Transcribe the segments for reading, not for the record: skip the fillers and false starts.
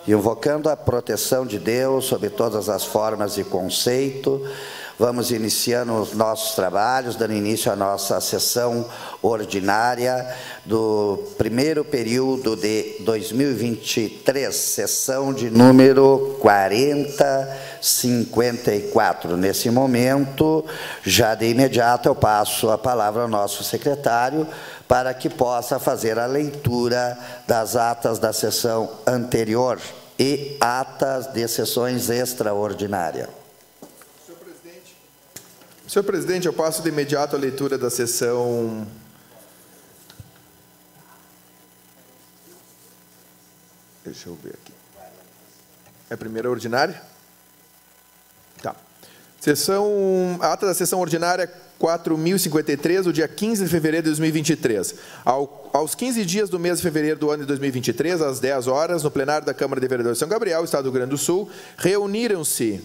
Invocando a proteção de Deus sobre todas as formas e conceito, vamos iniciando os nossos trabalhos, dando início à nossa sessão ordinária do primeiro período de 2023, sessão de número 4054. Nesse momento, já de imediato, eu passo a palavra ao nosso secretário, para que possa fazer a leitura das atas da sessão anterior e atas de sessões extraordinárias. Senhor presidente, eu passo de imediato a leitura da sessão... Deixa eu ver aqui. É a primeira ordinária? Tá. Ata da sessão ordinária 4.053, do dia 15 de fevereiro de 2023. Aos 15 dias do mês de fevereiro do ano de 2023, às 10 horas, no plenário da Câmara de Vereadores de São Gabriel, Estado do Rio Grande do Sul, reuniram-se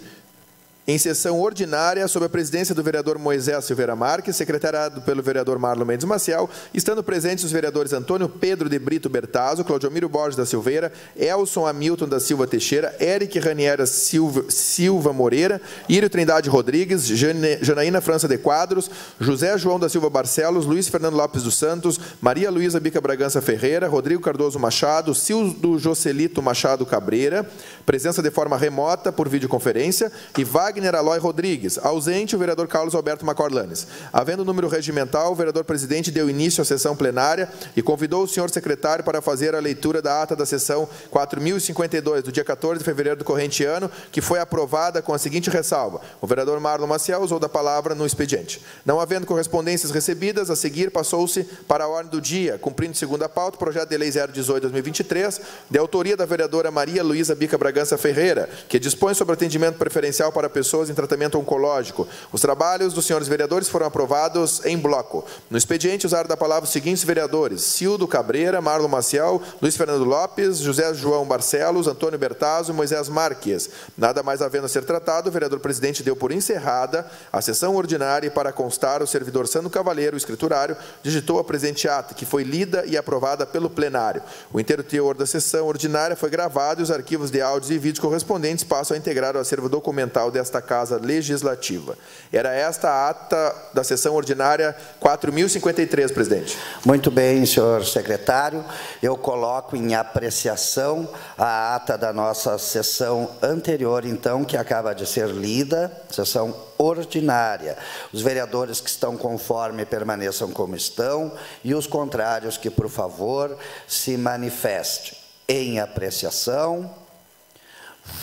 em sessão ordinária, sob a presidência do vereador Moisés Silveira Marques, secretariado pelo vereador Marlon Mendes Maciel, estando presentes os vereadores Antônio Pedro de Brito Bertazzo, Claudiomiro Borges da Silveira, Elson Hamilton da Silva Teixeira, Eric Raniera Silva Moreira, Írio Trindade Rodrigues, Janaína França de Quadros, José João da Silva Barcelos, Luiz Fernando Lopes dos Santos, Maria Luísa Bica Bragança Ferreira, Rodrigo Cardoso Machado, Cildo Joselito Machado Cabreira, presença de forma remota por videoconferência, e Wagner Aloy Rodrigues. Ausente, o vereador Carlos Alberto Macorlanes. Havendo número regimental, o vereador presidente deu início à sessão plenária e convidou o senhor secretário para fazer a leitura da ata da sessão 4.052, do dia 14 de fevereiro do corrente ano, que foi aprovada com a seguinte ressalva. O vereador Marlon Maciel usou da palavra no expediente. Não havendo correspondências recebidas, a seguir passou-se para a ordem do dia, cumprindo segunda pauta, o projeto de lei 018/2023, de autoria da vereadora Maria Luísa Bica Bragança Ferreira, que dispõe sobre atendimento preferencial para pessoas em tratamento oncológico. Os trabalhos dos senhores vereadores foram aprovados em bloco. No expediente, usaram da palavra os seguintes vereadores: Cildo Cabreira, Marlon Maciel, Luiz Fernando Lopes, José João Barcelos, Antônio Bertazzo e Moisés Marques. Nada mais havendo a ser tratado, o vereador presidente deu por encerrada a sessão ordinária e, para constar, o servidor Sandro Cavaleiro, o escriturário, digitou a presente ata, que foi lida e aprovada pelo plenário. O inteiro teor da sessão ordinária foi gravado e os arquivos de áudios e vídeos correspondentes passam a integrar o acervo documental desta Casa Legislativa. Era esta a ata da sessão ordinária 4.053, presidente. Muito bem, senhor secretário. Eu coloco em apreciação a ata da nossa sessão anterior, então, que acaba de ser lida, sessão ordinária. Os vereadores que estão conforme permaneçam como estão e os contrários que, por favor, se manifestem. Em apreciação,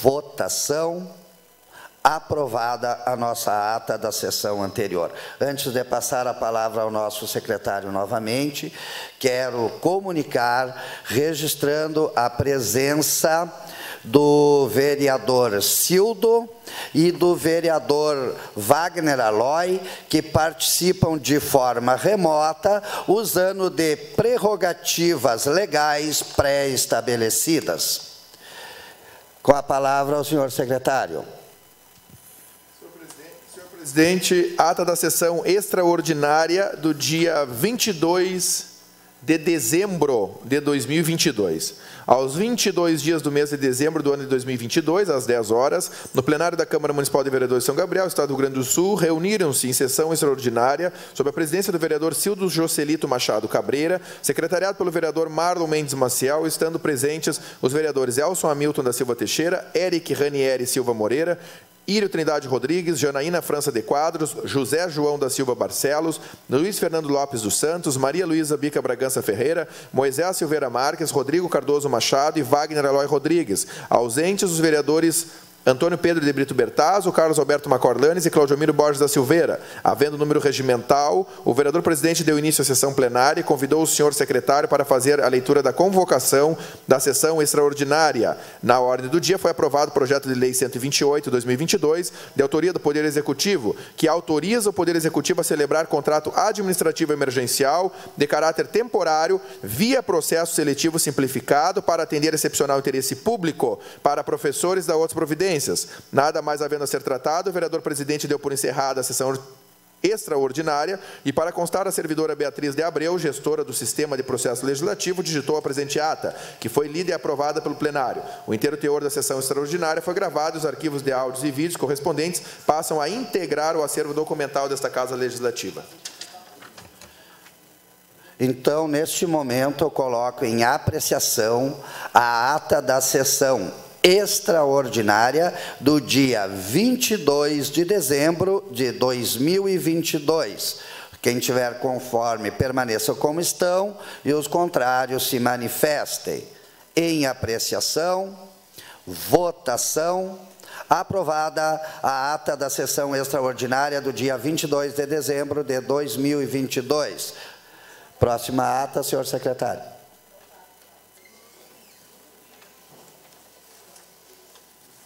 votação. Aprovada a nossa ata da sessão anterior. Antes de passar a palavra ao nosso secretário novamente, quero comunicar, registrando a presença do vereador Cildo e do vereador Wagner Aloy, que participam de forma remota, usando de prerrogativas legais pré-estabelecidas. Com a palavra ao senhor secretário. Presidente, ata da sessão extraordinária do dia 22 de dezembro de 2022. Aos 22 dias do mês de dezembro do ano de 2022, às 10 horas, no plenário da Câmara Municipal de Vereadores de São Gabriel, Estado do Rio Grande do Sul, reuniram-se em sessão extraordinária, sob a presidência do vereador Cildo Joselito Machado Cabreira, secretariado pelo vereador Marlon Mendes Maciel, estando presentes os vereadores Elson Hamilton da Silva Teixeira, Eric Ranieri Silva Moreira, Írio Trindade Rodrigues, Janaína França de Quadros, José João da Silva Barcelos, Luiz Fernando Lopes dos Santos, Maria Luísa Bica Bragança Ferreira, Moisés Silveira Marques, Rodrigo Cardoso Machado e Wagner Aloy Rodrigues. Ausentes os vereadores Antônio Pedro de Brito Bertazzo, Carlos Alberto Macorlanes e Claudiomiro Borges da Silveira. Havendo número regimental, o vereador presidente deu início à sessão plenária e convidou o senhor secretário para fazer a leitura da convocação da sessão extraordinária. Na ordem do dia foi aprovado o projeto de lei 128/2022, de autoria do Poder Executivo, que autoriza o Poder Executivo a celebrar contrato administrativo emergencial de caráter temporário via processo seletivo simplificado para atender excepcional interesse público para professores da outras providências. Nada mais havendo a ser tratado, o vereador presidente deu por encerrada a sessão extraordinária, e para constar, a servidora Beatriz de Abreu, gestora do Sistema de Processo Legislativo, digitou a presente ata, que foi lida e aprovada pelo plenário. O inteiro teor da sessão extraordinária foi gravado e os arquivos de áudios e vídeos correspondentes passam a integrar o acervo documental desta Casa Legislativa. Então, neste momento, eu coloco em apreciação a ata da sessão extraordinária do dia 22 de dezembro de 2022. Quem tiver conforme, permaneça como estão, e os contrários se manifestem. Em apreciação, votação, aprovada a ata da sessão extraordinária do dia 22 de dezembro de 2022. Próxima ata, senhor secretário.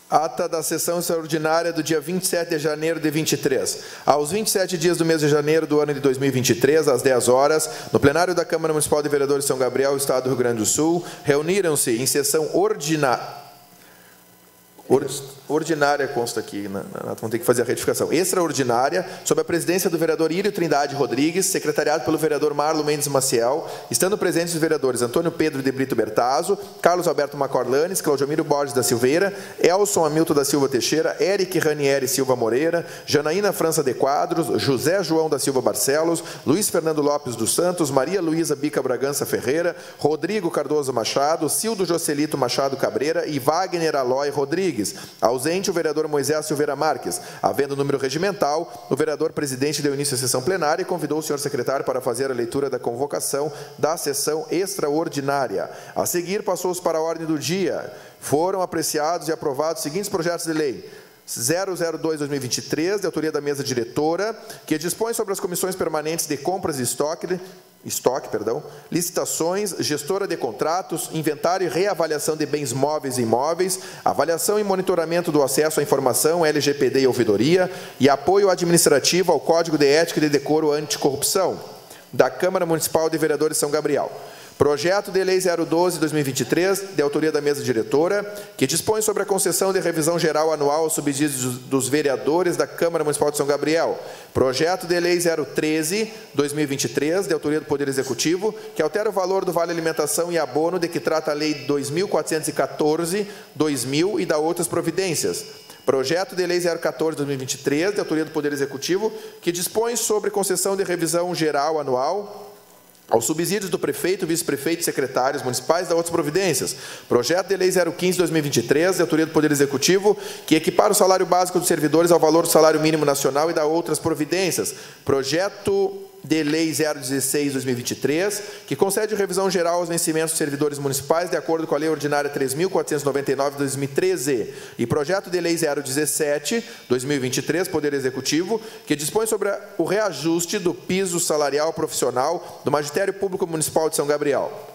Ata da sessão extraordinária do dia 27 de janeiro de 23. Aos 27 dias do mês de janeiro do ano de 2023, às 10 horas, no plenário da Câmara Municipal de Vereadores de São Gabriel, Estado do Rio Grande do Sul, reuniram-se em sessão ordinária, consta aqui, vamos ter que fazer a retificação, extraordinária, sob a presidência do vereador Írio Trindade Rodrigues, secretariado pelo vereador Marlon Mendes Maciel, estando presentes os vereadores Antônio Pedro de Brito Bertazzo, Carlos Alberto Macorlanes, Claudiomiro Borges da Silveira, Elson Hamilton da Silva Teixeira, Eric Ranieri Silva Moreira, Janaína França de Quadros, José João da Silva Barcelos, Luiz Fernando Lopes dos Santos, Maria Luísa Bica Bragança Ferreira, Rodrigo Cardoso Machado, Cildo Jocelito Machado Cabreira e Wagner Aloy Rodrigues. Ausente o vereador Moisés Silveira Marques. Havendo número regimental, o vereador presidente deu início à sessão plenária e convidou o senhor secretário para fazer a leitura da convocação da sessão extraordinária. A seguir, passou-se para a ordem do dia. Foram apreciados e aprovados os seguintes projetos de lei: 002/2023, de autoria da mesa diretora, que dispõe sobre as comissões permanentes de compras de estoque, licitações, gestora de contratos, inventário e reavaliação de bens móveis e imóveis, avaliação e monitoramento do acesso à informação, LGPD e ouvidoria, e apoio administrativo ao Código de Ética e de Decoro Anticorrupção, da Câmara Municipal de Vereadores de São Gabriel. Projeto de Lei 012/2023, de autoria da mesa diretora, que dispõe sobre a concessão de revisão geral anual aos subsídios dos vereadores da Câmara Municipal de São Gabriel. Projeto de Lei 013/2023, de autoria do Poder Executivo, que altera o valor do Vale Alimentação e Abono, de que trata a Lei 2414/2000 e da outras providências. Projeto de Lei 014/2023, de autoria do Poder Executivo, que dispõe sobre concessão de revisão geral anual aos subsídios do prefeito, vice-prefeito e secretários municipais da outras providências. Projeto de Lei 015/2023, de autoria do Poder Executivo, que equipara o salário básico dos servidores ao valor do salário mínimo nacional e da outras providências. Projeto de Lei 016/2023, que concede revisão geral aos vencimentos dos servidores municipais de acordo com a Lei Ordinária 3.499/2013. E projeto de Lei 017/2023, Poder Executivo, que dispõe sobre o reajuste do piso salarial profissional do Magistério Público Municipal de São Gabriel.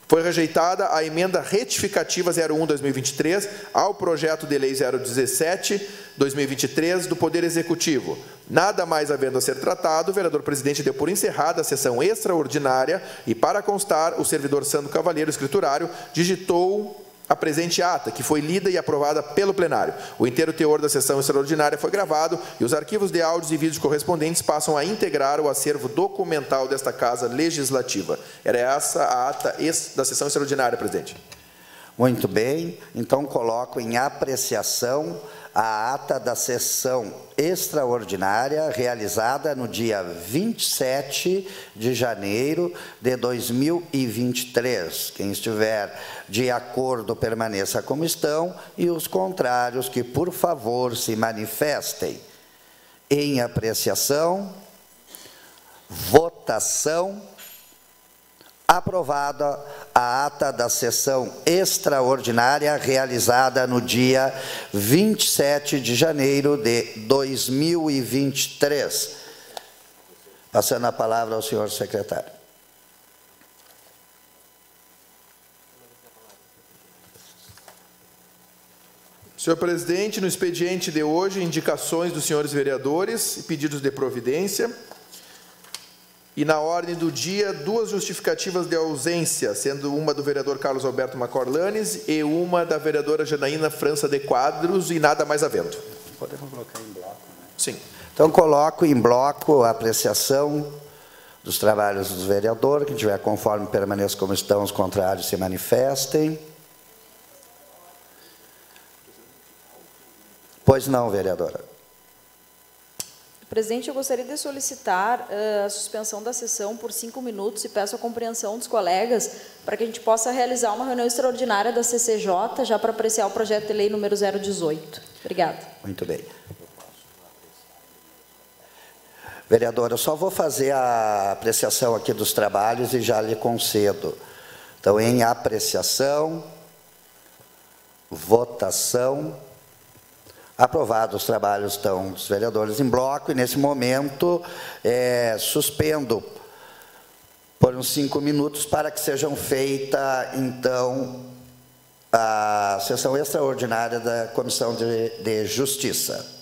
Foi rejeitada a emenda retificativa 01/2023 ao projeto de Lei 017/2023 do Poder Executivo. Nada mais havendo a ser tratado, o vereador presidente deu por encerrada a sessão extraordinária e, para constar, o servidor Sandro Cavalheiro, escriturário, digitou a presente ata, que foi lida e aprovada pelo plenário. O inteiro teor da sessão extraordinária foi gravado e os arquivos de áudios e vídeos correspondentes passam a integrar o acervo documental desta Casa Legislativa. Era essa a ata da sessão extraordinária, presidente. Muito bem, então coloco em apreciação a ata da sessão extraordinária realizada no dia 27 de janeiro de 2023. Quem estiver de acordo, permaneça como estão, e os contrários, que, por favor, se manifestem. Em apreciação, votação. Aprovada a ata da sessão extraordinária realizada no dia 27 de janeiro de 2023. Passando a palavra ao senhor secretário. Senhor presidente, no expediente de hoje, indicações dos senhores vereadores e pedidos de providência. E na ordem do dia, duas justificativas de ausência, sendo uma do vereador Carlos Alberto Macorlanes e uma da vereadora Janaína França de Quadros, e nada mais havendo. Podemos colocar em bloco, né? Sim. Então, coloco em bloco a apreciação dos trabalhos dos vereadores. Quem tiver conforme, permaneça como estão, os contrários se manifestem. Pois não, vereadora. Presidente, eu gostaria de solicitar a suspensão da sessão por 5 minutos e peço a compreensão dos colegas para que a gente possa realizar uma reunião extraordinária da CCJ, já para apreciar o projeto de lei número 018. Obrigada. Muito bem. Vereadora, eu só vou fazer a apreciação aqui dos trabalhos e já lhe concedo. Então, em apreciação, votação, aprovados os trabalhos estão os vereadores em bloco e, nesse momento, suspendo por uns 5 minutos para que sejam feita, então, a sessão extraordinária da Comissão de Justiça.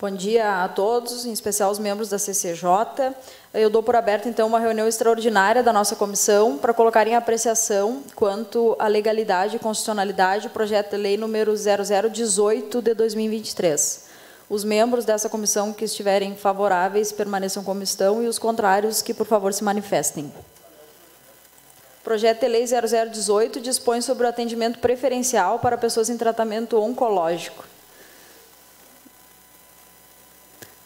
Bom dia a todos, em especial os membros da CCJ. Eu dou por aberta, então, uma reunião extraordinária da nossa comissão para colocar em apreciação quanto à legalidade e constitucionalidade do projeto de lei número 0018 de 2023. Os membros dessa comissão que estiverem favoráveis permaneçam como estão e os contrários que, por favor, se manifestem. O projeto de lei 0018 dispõe sobre o atendimento preferencial para pessoas em tratamento oncológico.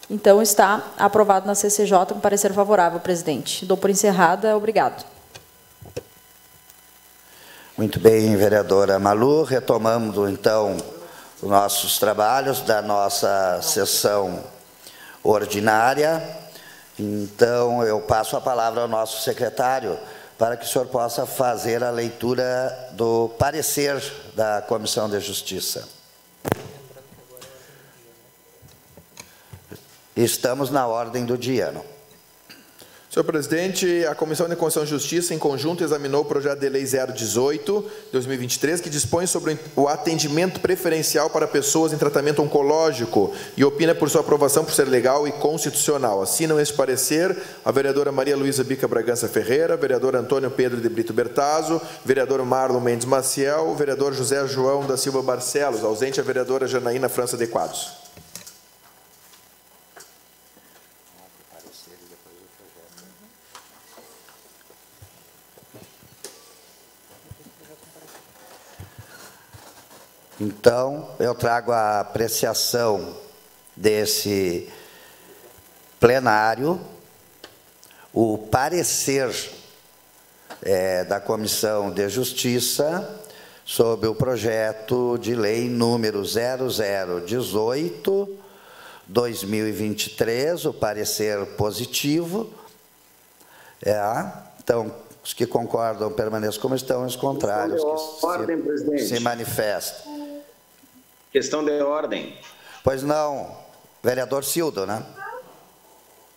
Então, está aprovado na CCJ com parecer favorável, presidente. Dou por encerrada. Obrigado. Muito bem, vereadora Malu. Retomamos, então, os nossos trabalhos da nossa sessão ordinária. Então, eu passo a palavra ao nosso secretário para que o senhor possa fazer a leitura do parecer da Comissão de Justiça. Estamos na ordem do dia, não? Senhor presidente, a Comissão de Constituição e Justiça, em conjunto, examinou o projeto de lei 018/2023, que dispõe sobre o atendimento preferencial para pessoas em tratamento oncológico e opina por sua aprovação por ser legal e constitucional. Assinam este parecer a vereadora Maria Luísa Bica Bragança Ferreira, vereador Antônio Pedro de Brito Bertazzo, vereador Marlon Mendes Maciel, vereador José João da Silva Barcelos, ausente a vereadora Janaína França de Quadros. Então, eu trago a apreciação desse plenário, o parecer da Comissão de Justiça sobre o projeto de lei número 0018/2023, o parecer positivo. Então, os que concordam permaneçam como estão, os contrários que se manifestam. Questão de ordem. Pois não, vereador Cildo, né?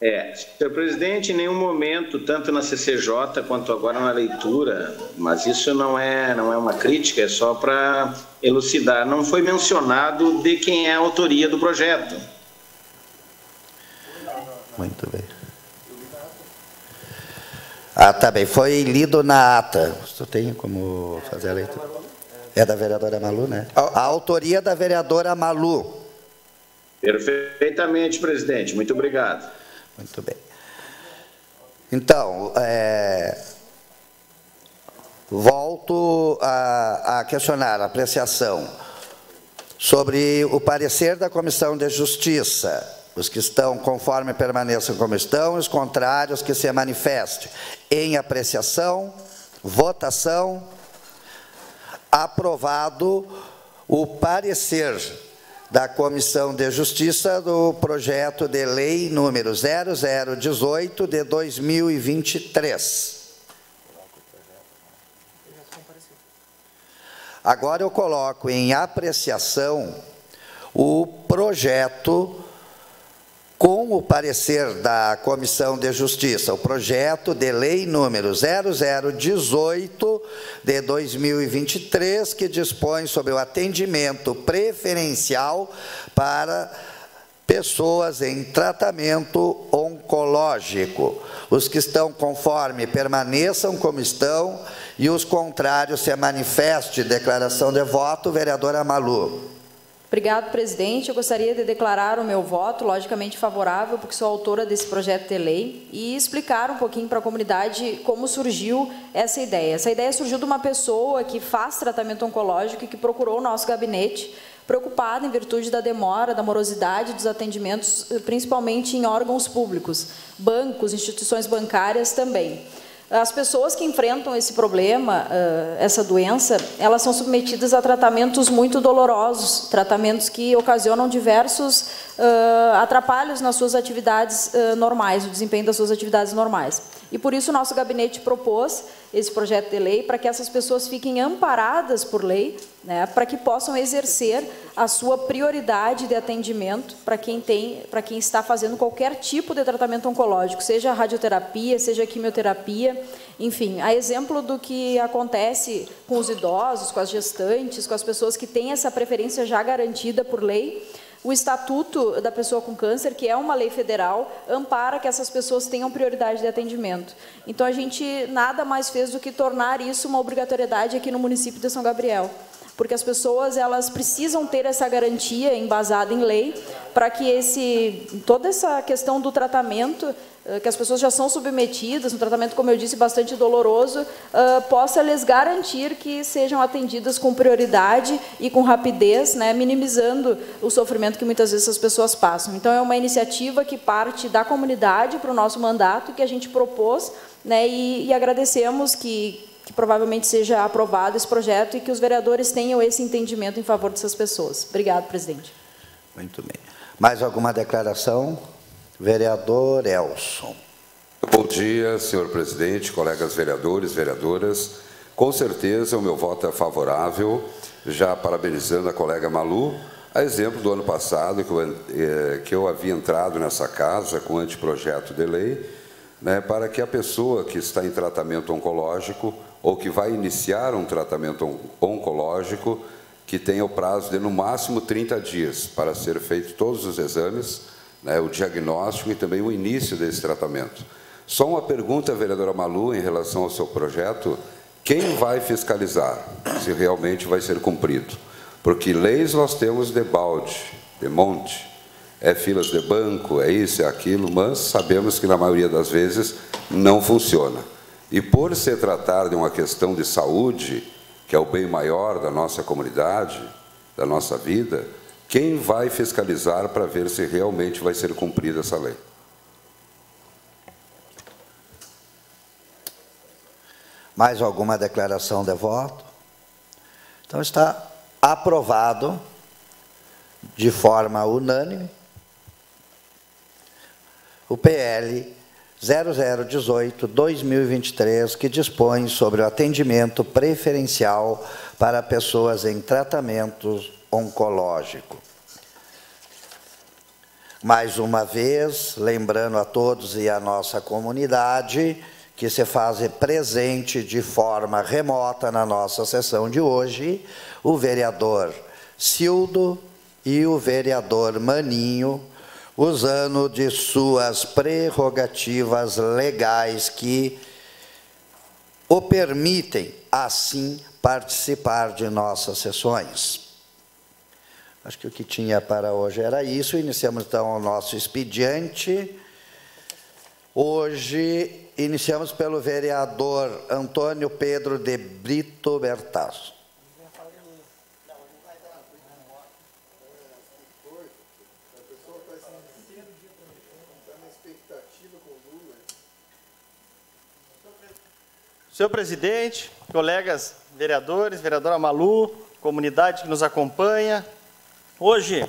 Senhor presidente, em nenhum momento, tanto na CCJ quanto agora na leitura, mas isso não é uma crítica, é só para elucidar, não foi mencionado de quem é a autoria do projeto. Muito bem. Tá bem, foi lido na ata. Você tem como fazer a leitura? É da vereadora Malu, né? A autoria da vereadora Malu. Perfeitamente, presidente. Muito obrigado. Muito bem. Então, volto a questionar a apreciação sobre o parecer da Comissão de Justiça. Os que estão conforme permaneçam como estão, os contrários que se manifestem. Em apreciação, votação. Aprovado o parecer da Comissão de Justiça do projeto de lei número 0018 de 2023. Agora eu coloco em apreciação o projeto com o parecer da Comissão de Justiça, o projeto de lei número 0018 de 2023, que dispõe sobre o atendimento preferencial para pessoas em tratamento oncológico. Os que estão conforme permaneçam como estão e os contrários se manifestem. Declaração de voto, vereadora Malu. Obrigado, presidente. Eu gostaria de declarar o meu voto, logicamente favorável, porque sou autora desse projeto de lei, e explicar um pouquinho para a comunidade como surgiu essa ideia. Essa ideia surgiu de uma pessoa que faz tratamento oncológico e que procurou o nosso gabinete, preocupada em virtude da demora, da morosidade dos atendimentos, principalmente em órgãos públicos, bancos, instituições bancárias também. As pessoas que enfrentam esse problema, essa doença, elas são submetidas a tratamentos muito dolorosos, tratamentos que ocasionam diversos atrapalhos nas suas atividades normais, o desempenho das suas atividades normais. E por isso o nosso gabinete propôs esse projeto de lei para que essas pessoas fiquem amparadas por lei, né, para que possam exercer a sua prioridade de atendimento para quem está fazendo qualquer tipo de tratamento oncológico, seja radioterapia, seja quimioterapia, enfim, a exemplo do que acontece com os idosos, com as gestantes, com as pessoas que têm essa preferência já garantida por lei. O Estatuto da Pessoa com Câncer, que é uma lei federal, ampara que essas pessoas tenham prioridade de atendimento. Então, a gente nada mais fez do que tornar isso uma obrigatoriedade aqui no município de São Gabriel, porque as pessoas elas precisam ter essa garantia embasada em lei para que toda essa questão do tratamento, que as pessoas já são submetidas, um tratamento, como eu disse, bastante doloroso, possa lhes garantir que sejam atendidas com prioridade e com rapidez, né, minimizando o sofrimento que muitas vezes as pessoas passam. Então, é uma iniciativa que parte da comunidade para o nosso mandato, que a gente propôs, né, e agradecemos que provavelmente seja aprovado esse projeto e que os vereadores tenham esse entendimento em favor dessas pessoas. Obrigado, presidente. Muito bem. Mais alguma declaração? Vereador Elson. Bom dia, senhor presidente, colegas vereadores, vereadoras. Com certeza o meu voto é favorável, já parabenizando a colega Malu, a exemplo do ano passado, que eu havia entrado nessa casa com anteprojeto de lei, né, para que a pessoa que está em tratamento oncológico ou que vai iniciar um tratamento oncológico, que tenha o prazo de, no máximo, 30 dias para ser feito todos os exames, né, o diagnóstico e também o início desse tratamento. Só uma pergunta, vereadora Malu, em relação ao seu projeto: quem vai fiscalizar se realmente vai ser cumprido? Porque leis nós temos de balde, de monte, filas de banco, isso, aquilo, mas sabemos que na maioria das vezes não funciona. E por se tratar de uma questão de saúde, que é o bem maior da nossa comunidade, da nossa vida, quem vai fiscalizar para ver se realmente vai ser cumprida essa lei? Mais alguma declaração de voto? Então, está aprovado de forma unânime o PL 0018/2023, que dispõe sobre o atendimento preferencial para pessoas em tratamento oncológico. Mais uma vez, lembrando a todos e a nossa comunidade que se faz presente de forma remota na nossa sessão de hoje o vereador Cildo e o vereador Maninho, usando de suas prerrogativas legais que o permitem, assim, participar de nossas sessões. Acho que o que tinha para hoje era isso. Iniciamos, então, o nosso expediente. Hoje, iniciamos pelo vereador Antônio Pedro de Brito Bertazzo. Senhor presidente, colegas vereadores, vereadora Malu, comunidade que nos acompanha, hoje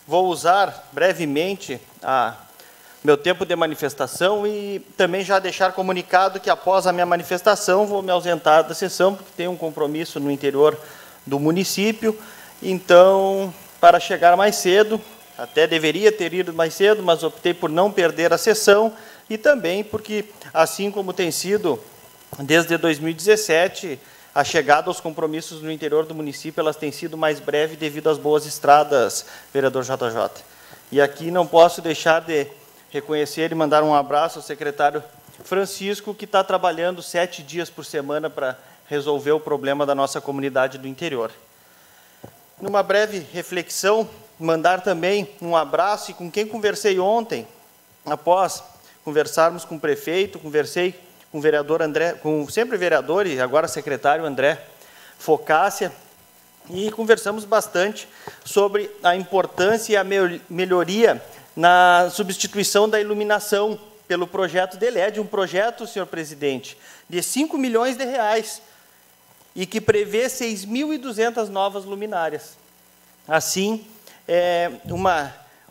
vou usar brevemente meu tempo de manifestação e também já deixar comunicado que após a minha manifestação vou me ausentar da sessão, porque tenho um compromisso no interior do município. Então, para chegar mais cedo, até deveria ter ido mais cedo, mas optei por não perder a sessão e também porque, assim como tem sido desde 2017, a chegada aos compromissos no interior do município, elas têm sido mais breves devido às boas estradas, vereador JJ. E aqui não posso deixar de reconhecer e mandar um abraço ao secretário Francisco, que está trabalhando 7 dias por semana para resolver o problema da nossa comunidade do interior. numa breve reflexão, mandar também um abraço, e com quem conversei ontem, após conversarmos com o prefeito, conversei com o vereador André, com sempre vereador e agora secretário André Focácia, e conversamos bastante sobre a importância e a melhoria na substituição da iluminação pelo projeto de LED, um projeto, senhor presidente, de 5 milhões de reais, e que prevê 6.200 novas luminárias. Assim,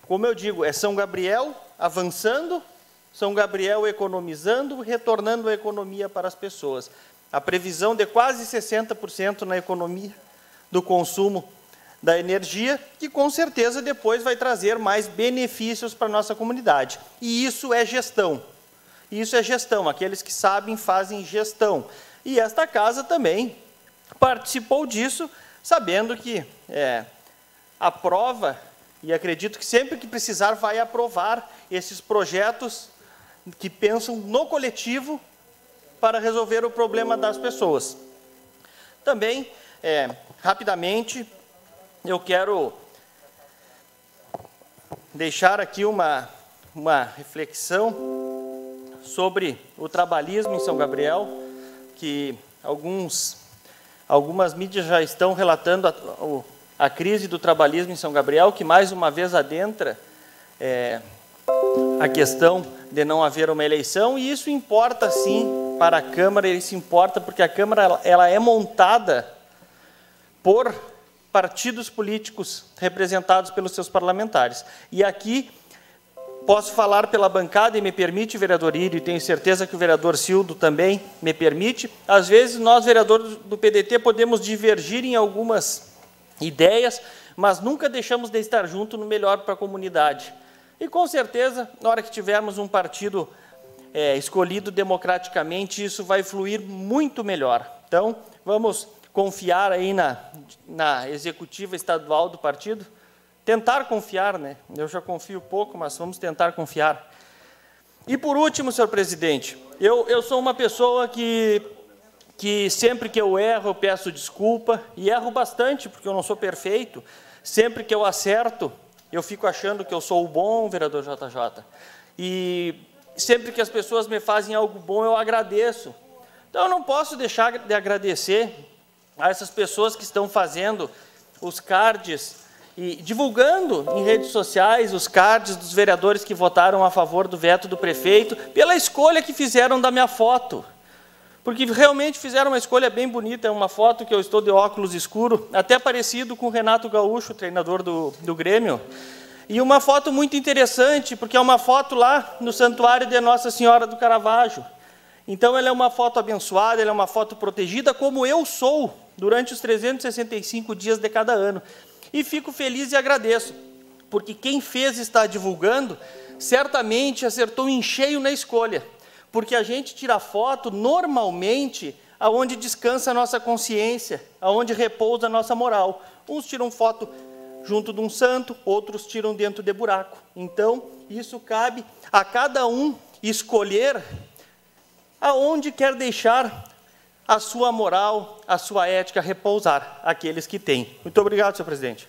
como eu digo, é São Gabriel avançando, São Gabriel economizando, retornando a economia para as pessoas. A previsão de quase 60% na economia do consumo da energia, que com certeza depois vai trazer mais benefícios para a nossa comunidade. E isso é gestão. Isso é gestão. Aqueles que sabem fazem gestão. E esta casa também participou disso, sabendo que aprova, e acredito que sempre que precisar vai aprovar esses projetos que pensam no coletivo para resolver o problema das pessoas. Também, rapidamente, eu quero deixar aqui uma reflexão sobre o trabalhismo em São Gabriel, que algumas mídias já estão relatando a crise do trabalhismo em São Gabriel, que mais uma vez adentra a questão de não haver uma eleição, e isso importa sim para a Câmara, isso importa porque a Câmara ela é montada por partidos políticos representados pelos seus parlamentares. E aqui posso falar pela bancada, e me permite, vereador Írio, e tenho certeza que o vereador Cildo também me permite. Às vezes, nós, vereadores do PDT, podemos divergir em algumas ideias, mas nunca deixamos de estar junto no melhor para a comunidade. E, com certeza, na hora que tivermos um partido escolhido democraticamente, isso vai fluir muito melhor. Então, vamos confiar aí na executiva estadual do partido, tentar confiar, né? Eu já confio pouco, mas vamos tentar confiar. E por último, senhor presidente, eu sou uma pessoa que sempre que eu erro, eu peço desculpa, e erro bastante, porque eu não sou perfeito. Sempre que eu acerto, eu fico achando que eu sou o bom, vereador JJ. E sempre que as pessoas me fazem algo bom, eu agradeço. Então, eu não posso deixar de agradecer a essas pessoas que estão fazendo os cards e divulgando em redes sociais os cards dos vereadores que votaram a favor do veto do prefeito, pela escolha que fizeram da minha foto. Porque realmente fizeram uma escolha bem bonita, é uma foto que eu estou de óculos escuro, até parecido com o Renato Gaúcho, treinador do Grêmio. E uma foto muito interessante, porque é uma foto lá no Santuário de Nossa Senhora do Caravaggio. Então, ela é uma foto abençoada, ela é uma foto protegida, como eu sou, durante os 365 dias de cada ano. E fico feliz e agradeço, porque quem fez e está divulgando, certamente acertou em cheio na escolha. Porque a gente tira foto, normalmente, aonde descansa a nossa consciência, aonde repousa a nossa moral. Uns tiram foto junto de um santo, outros tiram dentro de buraco. Então, isso cabe a cada um escolher aonde quer deixar a sua moral, a sua ética repousar, aqueles que têm. Muito obrigado, senhor presidente.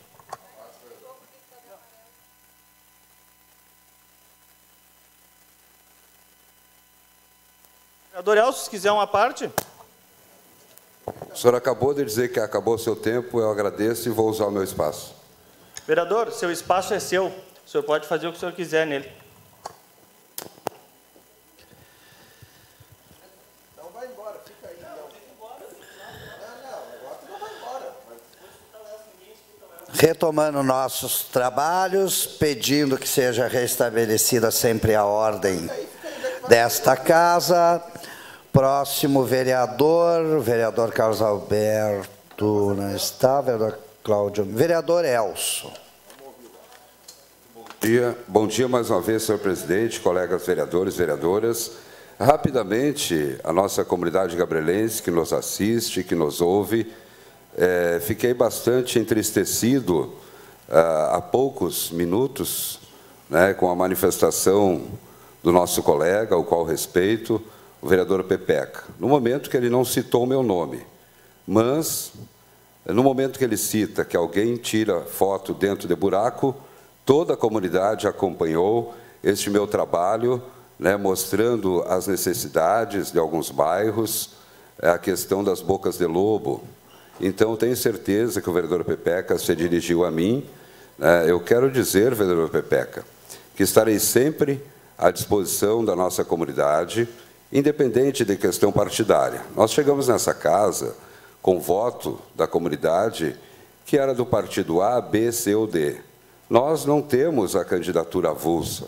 Vereador Elcio, se quiser uma parte. O senhor acabou de dizer que acabou o seu tempo, eu agradeço e vou usar o meu espaço. Vereador, seu espaço é seu, o senhor pode fazer o que o senhor quiser nele. Não vai embora, fica aí. Não vai embora. Retomando nossos trabalhos, pedindo que seja restabelecida sempre a ordem desta casa. Próximo vereador Carlos Alberto, não está, vereador Cláudio, vereador Elcio. Bom dia mais uma vez, senhor presidente, colegas vereadores, vereadoras. Rapidamente, a nossa comunidade gabrielense que nos assiste, que nos ouve, fiquei bastante entristecido há poucos minutos, né, com a manifestação do nosso colega, o qual respeito, o vereador Pepeca, no momento que ele não citou o meu nome, mas No momento que ele cita que alguém tira foto dentro de buraco, toda a comunidade acompanhou este meu trabalho, né, mostrando as necessidades de alguns bairros, a questão das bocas de lobo. Então, tenho certeza que o vereador Pepeca se dirigiu a mim. Eu quero dizer, vereador Pepeca, que estarei sempre à disposição da nossa comunidade, independente de questão partidária. Nós chegamos nessa casa com voto da comunidade que era do partido A, B, C ou D. Nós não temos a candidatura avulsa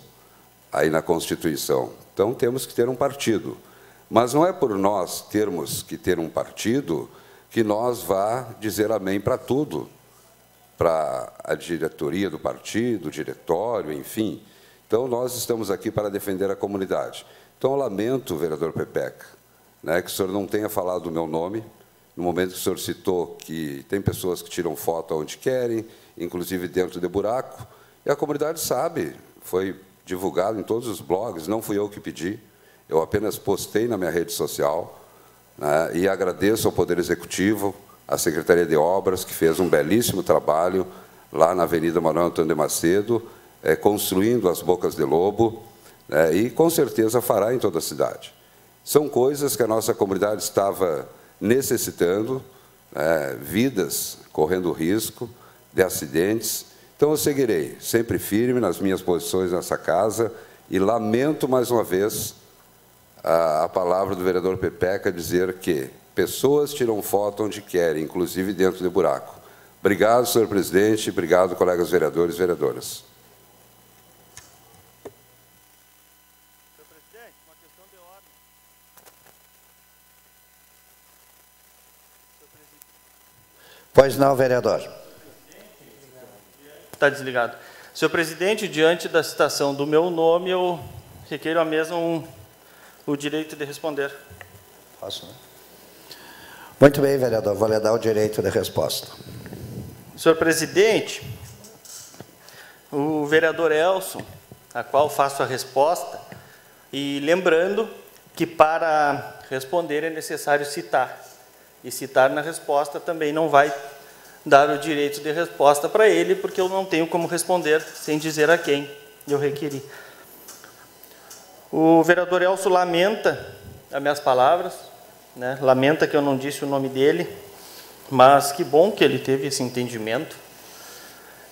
aí na Constituição, então temos que ter um partido. Mas não é por nós termos que ter um partido que nós vá dizer amém para tudo, para a diretoria do partido, o diretório, enfim. Então, nós estamos aqui para defender a comunidade. Então, eu lamento, vereador Pepeca, né, que o senhor não tenha falado o meu nome, no momento que o senhor citou que tem pessoas que tiram foto onde querem, inclusive dentro de buraco, e a comunidade sabe, foi divulgado em todos os blogs, não fui eu que pedi, eu apenas postei na minha rede social, né, e agradeço ao Poder Executivo, à Secretaria de Obras, que fez um belíssimo trabalho lá na Avenida Manuel Antônio de Macedo, construindo as bocas de lobo, e com certeza fará em toda a cidade. São coisas que a nossa comunidade estava necessitando, vidas correndo risco de acidentes. Então, eu seguirei sempre firme nas minhas posições nessa casa e lamento mais uma vez a palavra do vereador Pepeca dizer que pessoas tiram foto onde querem, inclusive dentro de buraco. Obrigado, senhor presidente. Obrigado, colegas vereadores e vereadoras. Senhor presidente, uma questão de ordem. Pois não, vereador. Está desligado. Senhor presidente, diante da citação do meu nome, eu requeiro à mesa o direito de responder. Posso, né? Muito bem, vereador. Vou lhe dar o direito de resposta. Senhor presidente, o vereador Elson, a qual faço a resposta, e lembrando que para responder é necessário citar. E citar na resposta também não vai dar o direito de resposta para ele, porque eu não tenho como responder sem dizer a quem eu requeri. O vereador Elson lamenta as minhas palavras, né? Lamenta que eu não disse o nome dele, mas que bom que ele teve esse entendimento.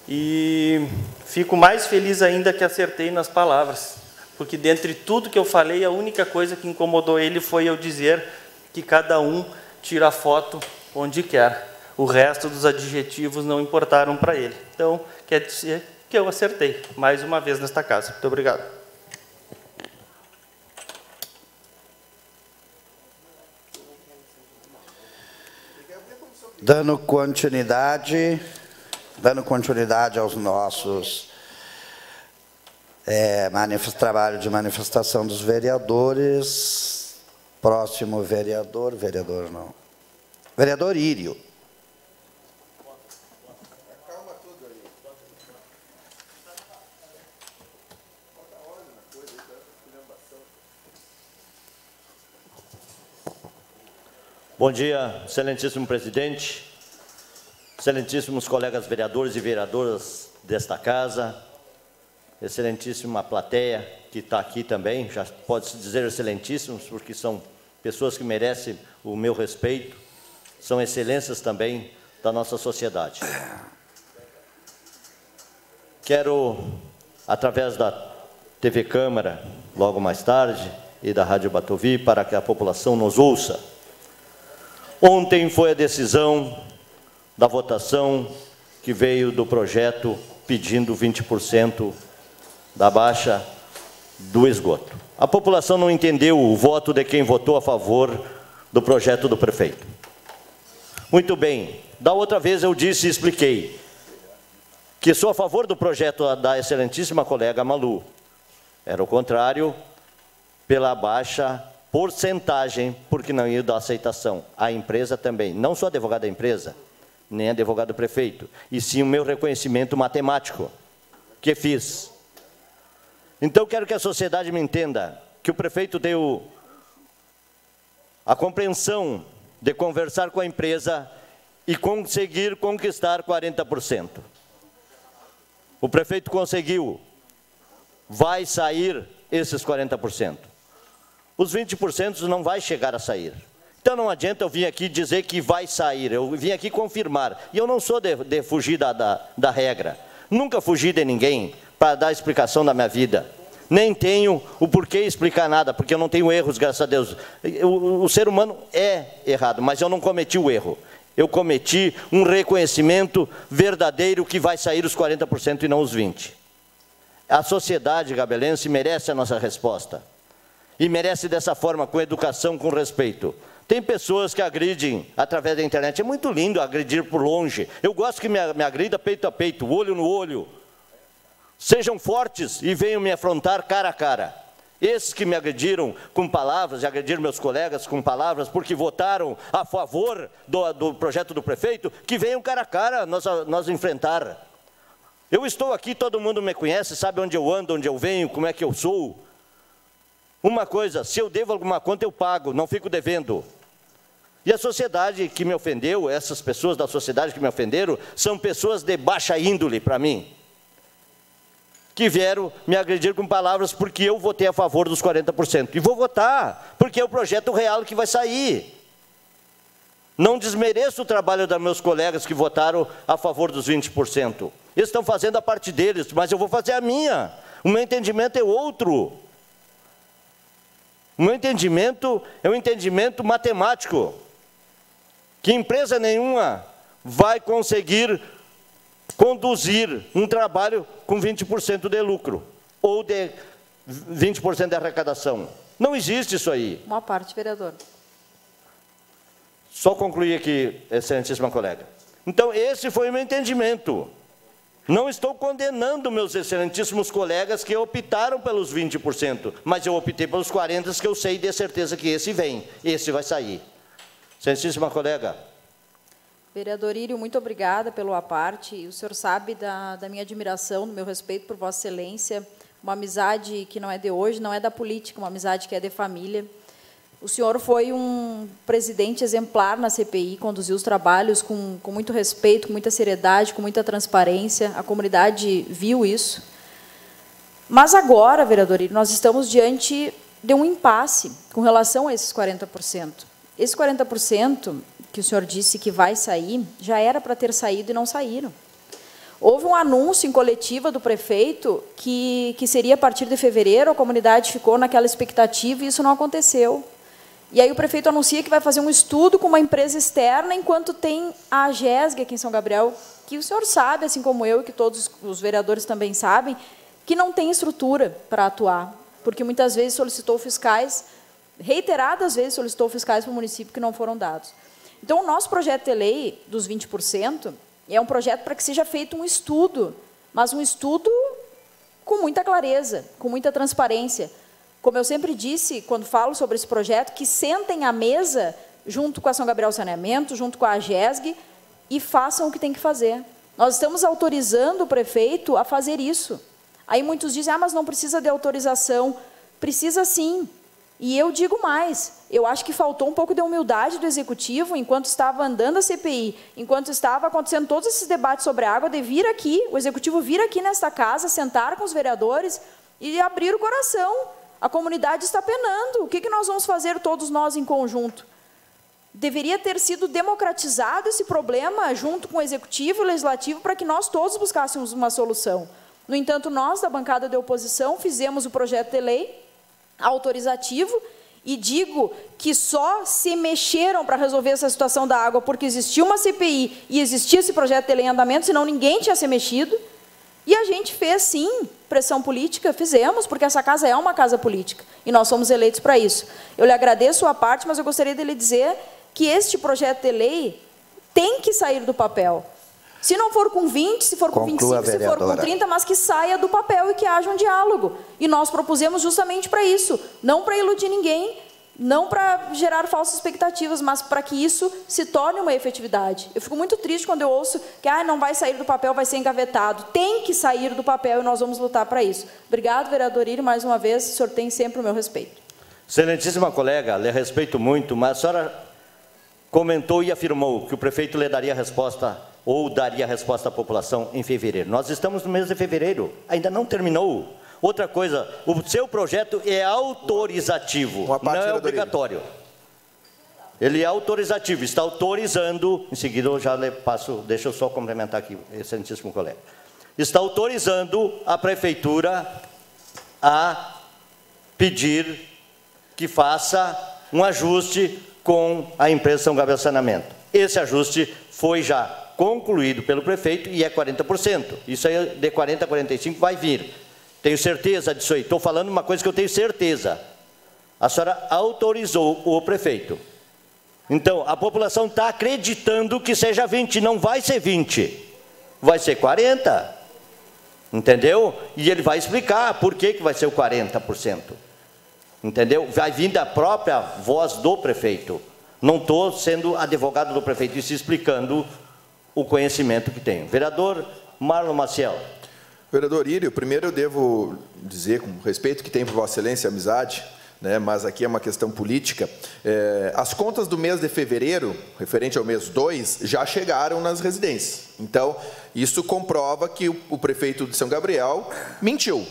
E fico mais feliz ainda que acertei nas palavras, porque dentre tudo que eu falei, a única coisa que incomodou ele foi eu dizer que cada um tira a foto onde quer. O resto dos adjetivos não importaram para ele. Então, quer dizer que eu acertei mais uma vez nesta casa. Muito obrigado. Dando continuidade aos nossos trabalho de manifestação dos vereadores. Próximo vereador Írio. Bom dia, excelentíssimo presidente, excelentíssimos colegas vereadores e vereadoras desta casa, excelentíssima plateia que está aqui também, já pode-se dizer excelentíssimos, porque são pessoas que merecem o meu respeito, são excelências também da nossa sociedade. Quero, através da TV Câmara, logo mais tarde, e da Rádio Batovi, para que a população nos ouça. Ontem foi a decisão da votação que veio do projeto pedindo 20% da baixa do esgoto. A população não entendeu o voto de quem votou a favor do projeto do prefeito. Muito bem, da outra vez eu disse e expliquei que sou a favor do projeto da excelentíssima colega Malu. Era o contrário, pela baixa porcentagem, porque não ia dar aceitação. A empresa também, não sou advogado da empresa, nem advogado do prefeito, e sim o meu reconhecimento matemático, que fiz. Então, quero que a sociedade me entenda que o prefeito deu a compreensão de conversar com a empresa e conseguir conquistar 40%. O prefeito conseguiu. Vai sair esses 40%. Os 20% não vai chegar a sair. Então não adianta eu vir aqui dizer que vai sair, eu vim aqui confirmar. E eu não sou de fugir da regra. Nunca fugi de ninguém para dar explicação da minha vida. Nem tenho o porquê explicar nada, porque eu não tenho erros, graças a Deus. O ser humano é errado, mas eu não cometi o erro. Eu cometi um reconhecimento verdadeiro que vai sair os 40% e não os 20%. A sociedade gabelense merece a nossa resposta. E merece dessa forma, com educação, com respeito. Tem pessoas que agridem através da internet. É muito lindo agredir por longe. Eu gosto que me agrida peito a peito, olho no olho. Sejam fortes e venham me afrontar cara a cara. Esses que me agrediram com palavras, e agrediram meus colegas com palavras, porque votaram a favor do projeto do prefeito, que venham cara a cara nós enfrentar. Eu estou aqui, todo mundo me conhece, sabe onde eu ando, onde eu venho, como é que eu sou. Uma coisa, se eu devo alguma conta, eu pago, não fico devendo. E a sociedade que me ofendeu, essas pessoas da sociedade que me ofenderam, são pessoas de baixa índole para mim, que vieram me agredir com palavras porque eu votei a favor dos 40%. E vou votar, porque é o projeto real que vai sair. Não desmereço o trabalho dos meus colegas que votaram a favor dos 20%. Eles estão fazendo a parte deles, mas eu vou fazer a minha. O meu entendimento é outro. O meu entendimento é um entendimento matemático. Que empresa nenhuma vai conseguir conduzir um trabalho com 20% de lucro, ou de 20% de arrecadação. Não existe isso aí. Uma parte, vereador. Só concluir aqui, excelentíssima colega. Então, esse foi o meu entendimento. Não estou condenando meus excelentíssimos colegas que optaram pelos 20%, mas eu optei pelos 40%, que eu sei de certeza que esse vem, esse vai sair. Excelentíssima colega. Vereador Írio, muito obrigada pelo à parte. O senhor sabe da minha admiração, do meu respeito por Vossa Excelência, uma amizade que não é de hoje, não é da política, uma amizade que é de família. O senhor foi um presidente exemplar na CPI, conduziu os trabalhos com muito respeito, com muita seriedade, com muita transparência. A comunidade viu isso. Mas agora, vereador Írio, nós estamos diante de um impasse com relação a esses 40%. Esse 40% que o senhor disse que vai sair, já era para ter saído e não saíram. Houve um anúncio em coletiva do prefeito que seria a partir de fevereiro, a comunidade ficou naquela expectativa e isso não aconteceu. E aí o prefeito anuncia que vai fazer um estudo com uma empresa externa, enquanto tem a AGESG aqui em São Gabriel, que o senhor sabe, assim como eu, e que todos os vereadores também sabem, que não tem estrutura para atuar, porque muitas vezes solicitou fiscais, reiteradas vezes solicitou fiscais para o município que não foram dados. Então, o nosso projeto de lei dos 20% é um projeto para que seja feito um estudo, mas um estudo com muita clareza, com muita transparência. Como eu sempre disse, quando falo sobre esse projeto, que sentem à mesa, junto com a São Gabriel Saneamento, junto com a AGESG, e façam o que tem que fazer. Nós estamos autorizando o prefeito a fazer isso. Aí muitos dizem, mas não precisa de autorização. Precisa sim. E eu digo mais, eu acho que faltou um pouco de humildade do Executivo, enquanto estava andando a CPI, enquanto estava acontecendo todos esses debates sobre a água, de vir aqui, o Executivo vir aqui nesta casa, sentar com os vereadores e abrir o coração. A comunidade está penando. O que nós vamos fazer todos nós em conjunto? Deveria ter sido democratizado esse problema junto com o Executivo e o Legislativo para que nós todos buscássemos uma solução. No entanto, nós, da bancada de oposição, fizemos o projeto de lei autorizativo e digo que só se mexeram para resolver essa situação da água porque existia uma CPI e existia esse projeto de lei em andamento, senão ninguém tinha se mexido. E a gente fez, sim, pressão política, fizemos, porque essa casa é uma casa política, e nós somos eleitos para isso. Eu lhe agradeço a parte, mas eu gostaria de lhe dizer que este projeto de lei tem que sair do papel. Se não for com 20, se for com 25, se for com 30, mas que saia do papel e que haja um diálogo. E nós propusemos justamente para isso, não para iludir ninguém, não para gerar falsas expectativas, mas para que isso se torne uma efetividade. Eu fico muito triste quando eu ouço que não vai sair do papel, vai ser engavetado. Tem que sair do papel e nós vamos lutar para isso. Obrigado, vereador Írio, mais uma vez, o senhor tem sempre o meu respeito. Excelentíssima colega, lhe respeito muito, mas a senhora comentou e afirmou que o prefeito lhe daria resposta ou daria resposta à população em fevereiro. Nós estamos no mês de fevereiro, ainda não terminou. Outra coisa, o seu projeto é autorizativo, não é obrigatório. Ele é autorizativo, está autorizando, em seguida eu já lhe passo, deixa eu só complementar aqui, excelentíssimo colega. Está autorizando a prefeitura a pedir que faça um ajuste com a empresa São Gabriel Saneamento. Esse ajuste foi já concluído pelo prefeito e é 40%. Isso aí de 40% a 45% vai vir. Tenho certeza disso aí. Estou falando uma coisa que eu tenho certeza. A senhora autorizou o prefeito. Então, a população está acreditando que seja 20%, não vai ser 20%, vai ser 40%. Entendeu? E ele vai explicar por que vai ser o 40%. Entendeu? Vai vir da própria voz do prefeito. Não estou sendo advogado do prefeito, isso explicando o conhecimento que tenho. Vereador Marlon Maciel. Vereador Írio, primeiro eu devo dizer, com respeito que tem por Vossa Excelência, amizade, né, mas aqui é uma questão política, as contas do mês de fevereiro, referente ao mês 2, já chegaram nas residências. Então, isso comprova que o prefeito de São Gabriel mentiu,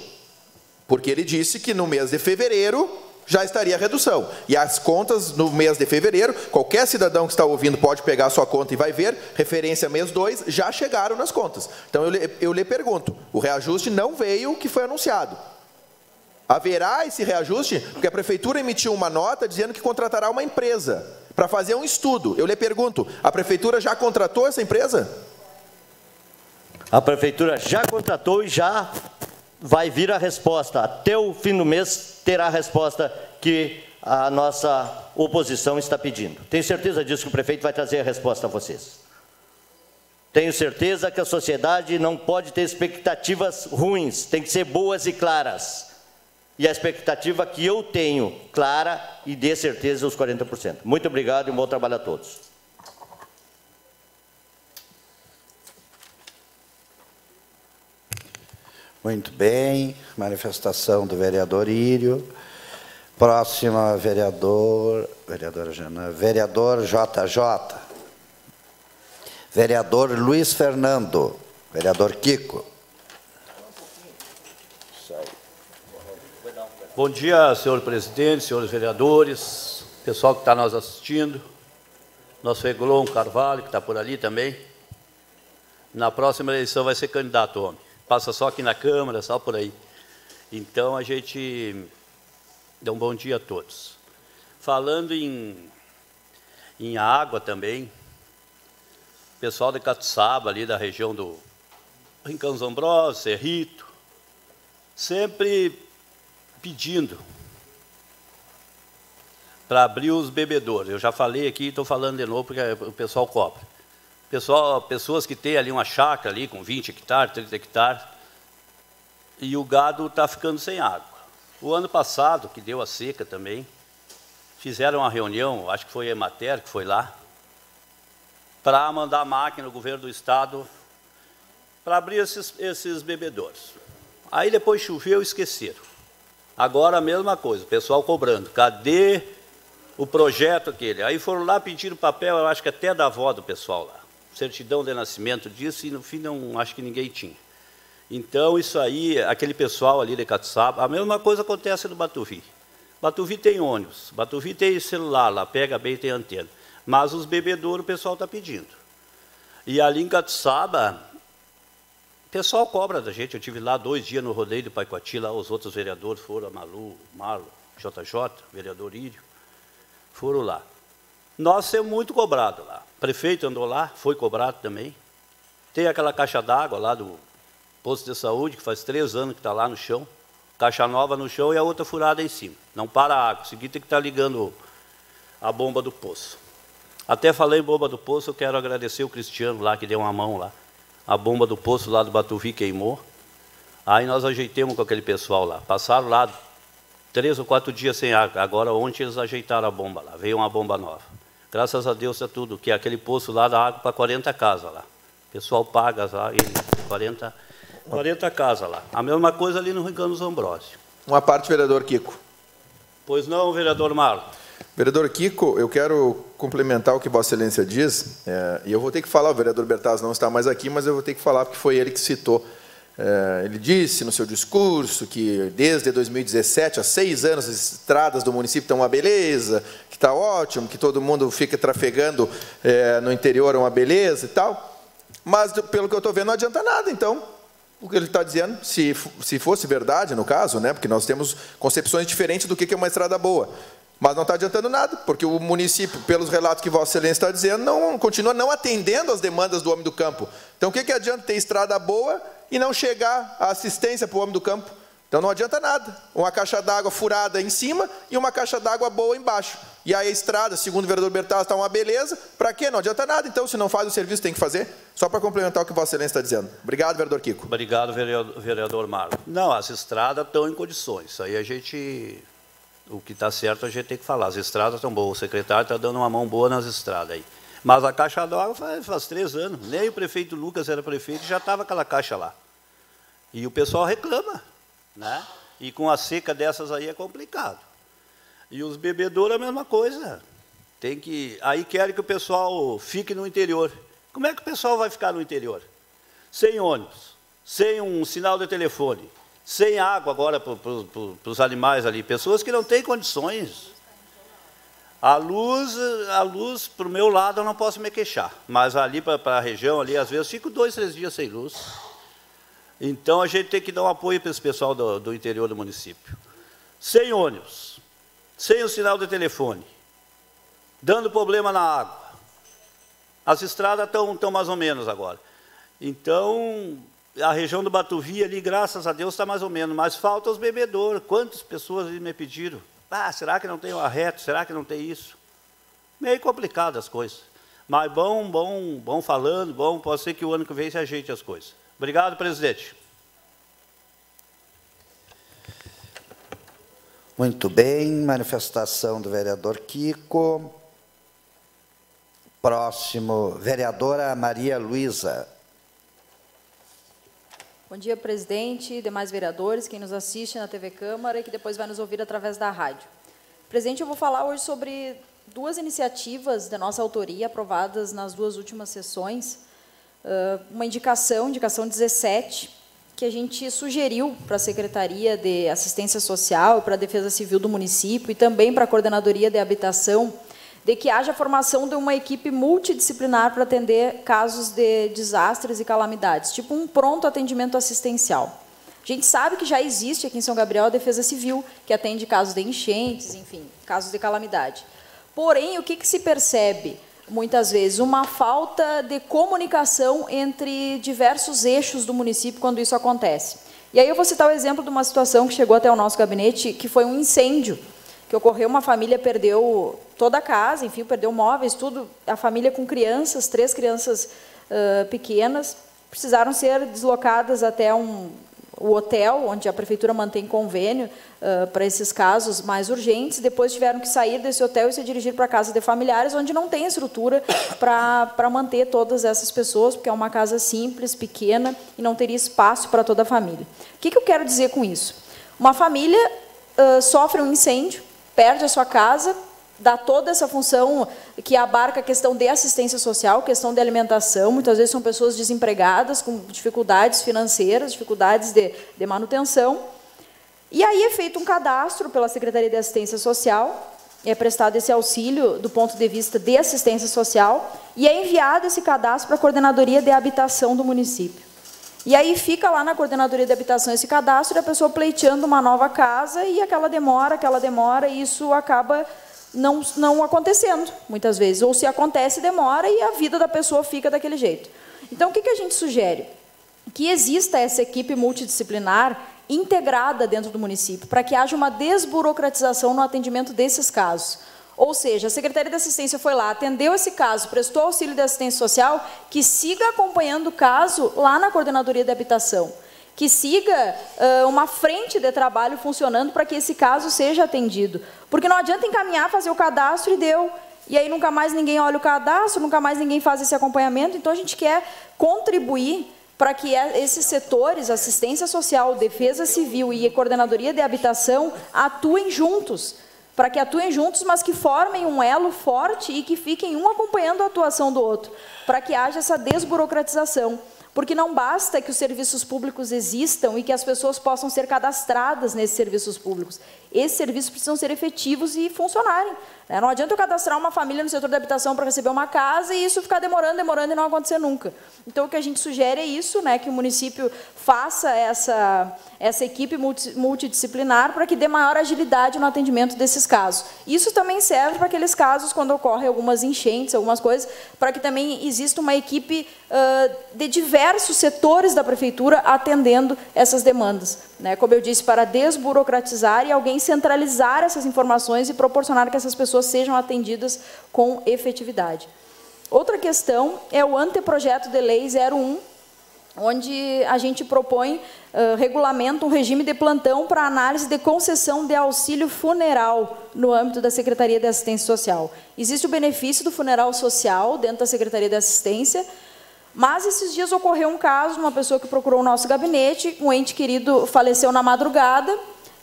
porque ele disse que no mês de fevereiro já estaria a redução. E as contas no mês de fevereiro, qualquer cidadão que está ouvindo pode pegar a sua conta e vai ver, referência mês 2, já chegaram nas contas. Então, eu lhe pergunto, o reajuste não veio o que foi anunciado. Haverá esse reajuste? Porque a prefeitura emitiu uma nota dizendo que contratará uma empresa para fazer um estudo. Eu lhe pergunto, a prefeitura já contratou essa empresa? A prefeitura já contratou e já vai vir a resposta. Até o fim do mês terá a resposta que a nossa oposição está pedindo. Tenho certeza disso, que o prefeito vai trazer a resposta a vocês. Tenho certeza que a sociedade não pode ter expectativas ruins, tem que ser boas e claras. E a expectativa que eu tenho, clara e de certeza, os 40%. Muito obrigado e um bom trabalho a todos. Muito bem, manifestação do vereador Írio. Próxima, vereadora Jana, vereador JJ. Vereador Luiz Fernando, vereador Kiko. Bom dia, senhor presidente, senhores vereadores, pessoal que está nos assistindo, nosso Eglon Carvalho, que está por ali também. Na próxima eleição vai ser candidato, homem. Passa só aqui na Câmara, só por aí. Então, a gente dá um bom dia a todos. Falando em água também, o pessoal de Catuçaba, ali da região do Rincão Zombroso, Cerrito, sempre pedindo para abrir os bebedouros. Eu já falei aqui, estou falando de novo, porque o pessoal cobra. Pessoas que têm ali uma chácara ali com 20 hectares, 30 hectares, e o gado está ficando sem água. O ano passado, que deu a seca também, fizeram uma reunião, acho que foi a Emater que foi lá, para mandar a máquina, o governo do estado, para abrir esses bebedouros. Aí depois choveu e esqueceram. Agora a mesma coisa, o pessoal cobrando. Cadê o projeto aquele? Aí foram lá pedir o papel, eu acho que até da avó do pessoal lá. Certidão de nascimento disso, e no fim não acho que ninguém tinha. Então, isso aí, aquele pessoal ali de Catuçaba, a mesma coisa acontece no Batuvi. Batuvi tem ônibus, Batuvi tem celular lá, pega bem, tem antena. Mas os bebedouros o pessoal está pedindo. E ali em Catuçaba, o pessoal cobra da gente. Eu estive lá 2 dias no rodeio de Paicoati, lá os outros vereadores foram, a Malu, Marlon, JJ, vereador Írio, foram lá. Nós somos muito cobrados lá. O prefeito andou lá, foi cobrado também. Tem aquela caixa d'água lá do posto de saúde, que faz 3 anos que está lá no chão. Caixa nova no chão e a outra furada em cima. Não para a água. O seguinte tem que estar ligando a bomba do poço. Até falei em bomba do poço, eu quero agradecer o Cristiano lá, que deu uma mão lá. A bomba do poço lá do Batuvi queimou. Aí nós ajeitamos com aquele pessoal lá. Passaram lá 3 ou 4 dias sem água. Agora, ontem, eles ajeitaram a bomba lá. Veio uma bomba nova. Graças a Deus é tudo, que é aquele poço lá dá água para 40 casas lá. O pessoal paga lá, 40 casas lá. A mesma coisa ali no Rincão dos Ambrósio. Uma parte, vereador Kiko. Pois não, vereador Marlon. Vereador Kiko, eu quero complementar o que Vossa Excelência diz, e eu vou ter que falar, o vereador Bertazzo não está mais aqui, mas eu vou ter que falar porque foi ele que citou. Ele disse no seu discurso que desde 2017, há 6 anos, as estradas do município estão uma beleza, que está ótimo, que todo mundo fica trafegando no interior é uma beleza e tal, mas pelo que eu estou vendo não adianta nada, então, o que ele está dizendo, se fosse verdade no caso, né, porque nós temos concepções diferentes do que é uma estrada boa, mas não está adiantando nada, porque o município, pelos relatos que Vossa Excelência está dizendo, continua não atendendo às demandas do homem do campo. Então, o que adianta ter estrada boa e não chegar a assistência para o homem do campo? Então, não adianta nada. Uma caixa d'água furada em cima e uma caixa d'água boa embaixo. E aí a estrada, segundo o vereador Bertazzo, está uma beleza. Para quê? Não adianta nada. Então, se não faz o serviço, tem que fazer. Só para complementar o que Vossa Excelência está dizendo. Obrigado, vereador Kiko. Obrigado, vereador Marco. Não, as estradas estão em condições. Isso aí a gente... O que está certo a gente tem que falar. As estradas estão boas. O secretário está dando uma mão boa nas estradas aí. Mas a caixa d'água faz 3 anos. Nem o prefeito Lucas era prefeito e já estava aquela caixa lá. E o pessoal reclama, né? E com a seca dessas aí é complicado. E os bebedouros a mesma coisa. Aí querem que o pessoal fique no interior. Como é que o pessoal vai ficar no interior? Sem ônibus, sem um sinal de telefone, sem água agora para os animais ali, pessoas que não têm condições. A luz, para o meu lado, eu não posso me queixar, mas ali para a região, ali, às vezes, fico 2, 3 dias sem luz. Então, a gente tem que dar um apoio para esse pessoal do interior do município. Sem ônibus, sem o sinal de telefone, dando problema na água. As estradas estão mais ou menos agora. Então... A região do Batovi ali, graças a Deus, está mais ou menos, mas falta os bebedouros. Quantas pessoas ali me pediram? Será que não tem o arreto? Será que não tem isso? Meio complicado as coisas. Mas bom falando, pode ser que o ano que vem se ajeite as coisas. Obrigado, presidente. Muito bem, manifestação do vereador Kiko. Próximo, vereadora Maria Luísa. Bom dia, presidente, demais vereadores, quem nos assiste na TV Câmara e que depois vai nos ouvir através da rádio. Presidente, eu vou falar hoje sobre 2 iniciativas da nossa autoria, aprovadas nas 2 últimas sessões. Uma indicação 17, que a gente sugeriu para a Secretaria de Assistência Social, para a Defesa Civil do município e também para a Coordenadoria de Habitação, de que haja a formação de uma equipe multidisciplinar para atender casos de desastres e calamidades, tipo um pronto atendimento assistencial. A gente sabe que já existe aqui em São Gabriel a Defesa Civil, que atende casos de enchentes, enfim, casos de calamidade. Porém, o que se percebe, muitas vezes? Uma falta de comunicação entre diversos eixos do município quando isso acontece. E aí eu vou citar o exemplo de uma situação que chegou até o nosso gabinete, que foi um incêndio, que ocorreu, uma família perdeu toda a casa, enfim, perdeu móveis, tudo, a família com crianças, 3 crianças pequenas, precisaram ser deslocadas até o hotel, onde a prefeitura mantém convênio para esses casos mais urgentes, depois tiveram que sair desse hotel e se dirigir para a casa de familiares, onde não tem estrutura para manter todas essas pessoas, porque é uma casa simples, pequena, e não teria espaço para toda a família. O que eu quero dizer com isso? Uma família sofre um incêndio, perde a sua casa, dá toda essa função que abarca a questão de assistência social, questão de alimentação, muitas vezes são pessoas desempregadas, com dificuldades financeiras, dificuldades de manutenção, e aí é feito um cadastro pela Secretaria de Assistência Social, é prestado esse auxílio do ponto de vista de assistência social, e é enviado esse cadastro para a Coordenadoria de Habitação do município. E aí fica lá na Coordenadoria de Habitação esse cadastro, e a pessoa pleiteando uma nova casa, e aquela demora, e isso acaba não acontecendo, muitas vezes. Ou se acontece, demora, e a vida da pessoa fica daquele jeito. Então, o que a gente sugere? Que exista essa equipe multidisciplinar integrada dentro do município, para que haja uma desburocratização no atendimento desses casos. Ou seja, a Secretaria de Assistência foi lá, atendeu esse caso, prestou auxílio de assistência social, que siga acompanhando o caso lá na Coordenadoria de Habitação, que siga uma frente de trabalho funcionando para que esse caso seja atendido. Porque não adianta encaminhar, fazer o cadastro e deu. E aí nunca mais ninguém olha o cadastro, nunca mais ninguém faz esse acompanhamento. Então, a gente quer contribuir para que esses setores, assistência social, defesa civil e coordenadoria de habitação, atuem juntos, para que atuem juntos, mas que formem um elo forte e que fiquem um acompanhando a atuação do outro, para que haja essa desburocratização. Porque não basta que os serviços públicos existam e que as pessoas possam ser cadastradas nesses serviços públicos. Esses serviços precisam ser efetivos e funcionarem. Não adianta eu cadastrar uma família no setor da habitação para receber uma casa e isso ficar demorando e não acontecer nunca. Então, o que a gente sugere é isso, que o município faça essa equipe multidisciplinar para que dê maior agilidade no atendimento desses casos. Isso também serve para aqueles casos quando ocorrem algumas enchentes, algumas coisas, para que também exista uma equipe de diversos setores da prefeitura atendendo essas demandas. Como eu disse, para desburocratizar e alguém centralizar essas informações e proporcionar que essas pessoas sejam atendidas com efetividade. Outra questão é o anteprojeto de lei 01, onde a gente propõe, regulamenta um regime de plantão para análise de concessão de auxílio funeral no âmbito da Secretaria de Assistência Social. Existe o benefício do funeral social dentro da Secretaria de Assistência, mas esses dias ocorreu um caso de uma pessoa que procurou o nosso gabinete, um ente querido faleceu na madrugada,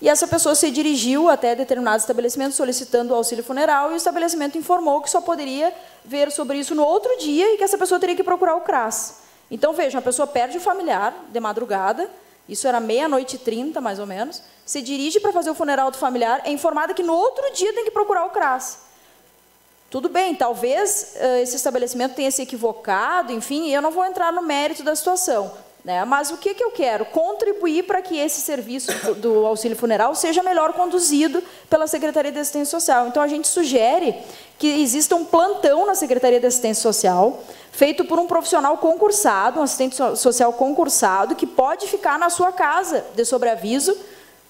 e essa pessoa se dirigiu até determinado estabelecimento solicitando o auxílio funeral, e o estabelecimento informou que só poderia ver sobre isso no outro dia e que essa pessoa teria que procurar o CRAS. Então, vejam, a pessoa perde o familiar de madrugada, isso era 00:30, mais ou menos, se dirige para fazer o funeral do familiar, é informada que no outro dia tem que procurar o CRAS. Tudo bem, talvez esse estabelecimento tenha se equivocado, enfim, eu não vou entrar no mérito da situação, mas o que eu quero? Contribuir para que esse serviço do auxílio funeral seja melhor conduzido pela Secretaria de Assistência Social. Então, a gente sugere que exista um plantão na Secretaria de Assistência Social, feito por um profissional concursado, um assistente social concursado, que pode ficar na sua casa de sobreaviso,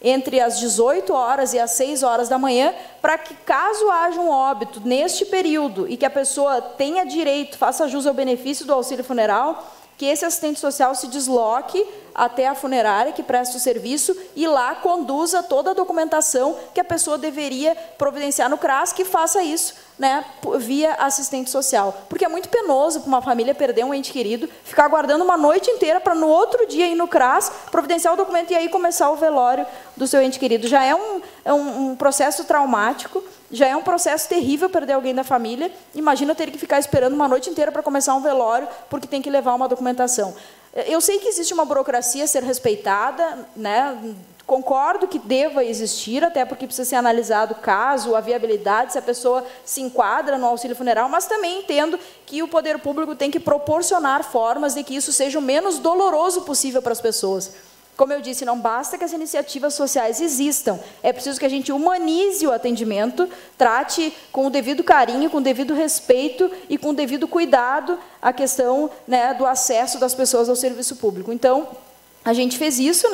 entre as 18 horas e as 6 horas da manhã, para que, caso haja um óbito neste período e que a pessoa tenha direito, faça jus ao benefício do auxílio funeral, que esse assistente social se desloque até a funerária que presta o serviço e lá conduza toda a documentação que a pessoa deveria providenciar no CRAS, que faça isso via assistente social. Porque é muito penoso para uma família perder um ente querido, ficar aguardando uma noite inteira para no outro dia ir no CRAS, providenciar o documento e aí começar o velório do seu ente querido. Já é um processo traumático, já é um processo terrível perder alguém da família. Imagina ter que ficar esperando uma noite inteira para começar um velório, porque tem que levar uma documentação. Eu sei que existe uma burocracia a ser respeitada, concordo que deva existir, até porque precisa ser analisado o caso, a viabilidade, se a pessoa se enquadra no auxílio funeral, mas também entendo que o poder público tem que proporcionar formas de que isso seja o menos doloroso possível para as pessoas. Como eu disse, não basta que as iniciativas sociais existam, é preciso que a gente humanize o atendimento, trate com o devido carinho, com o devido respeito e com o devido cuidado a questão do acesso das pessoas ao serviço público. Então, a gente fez isso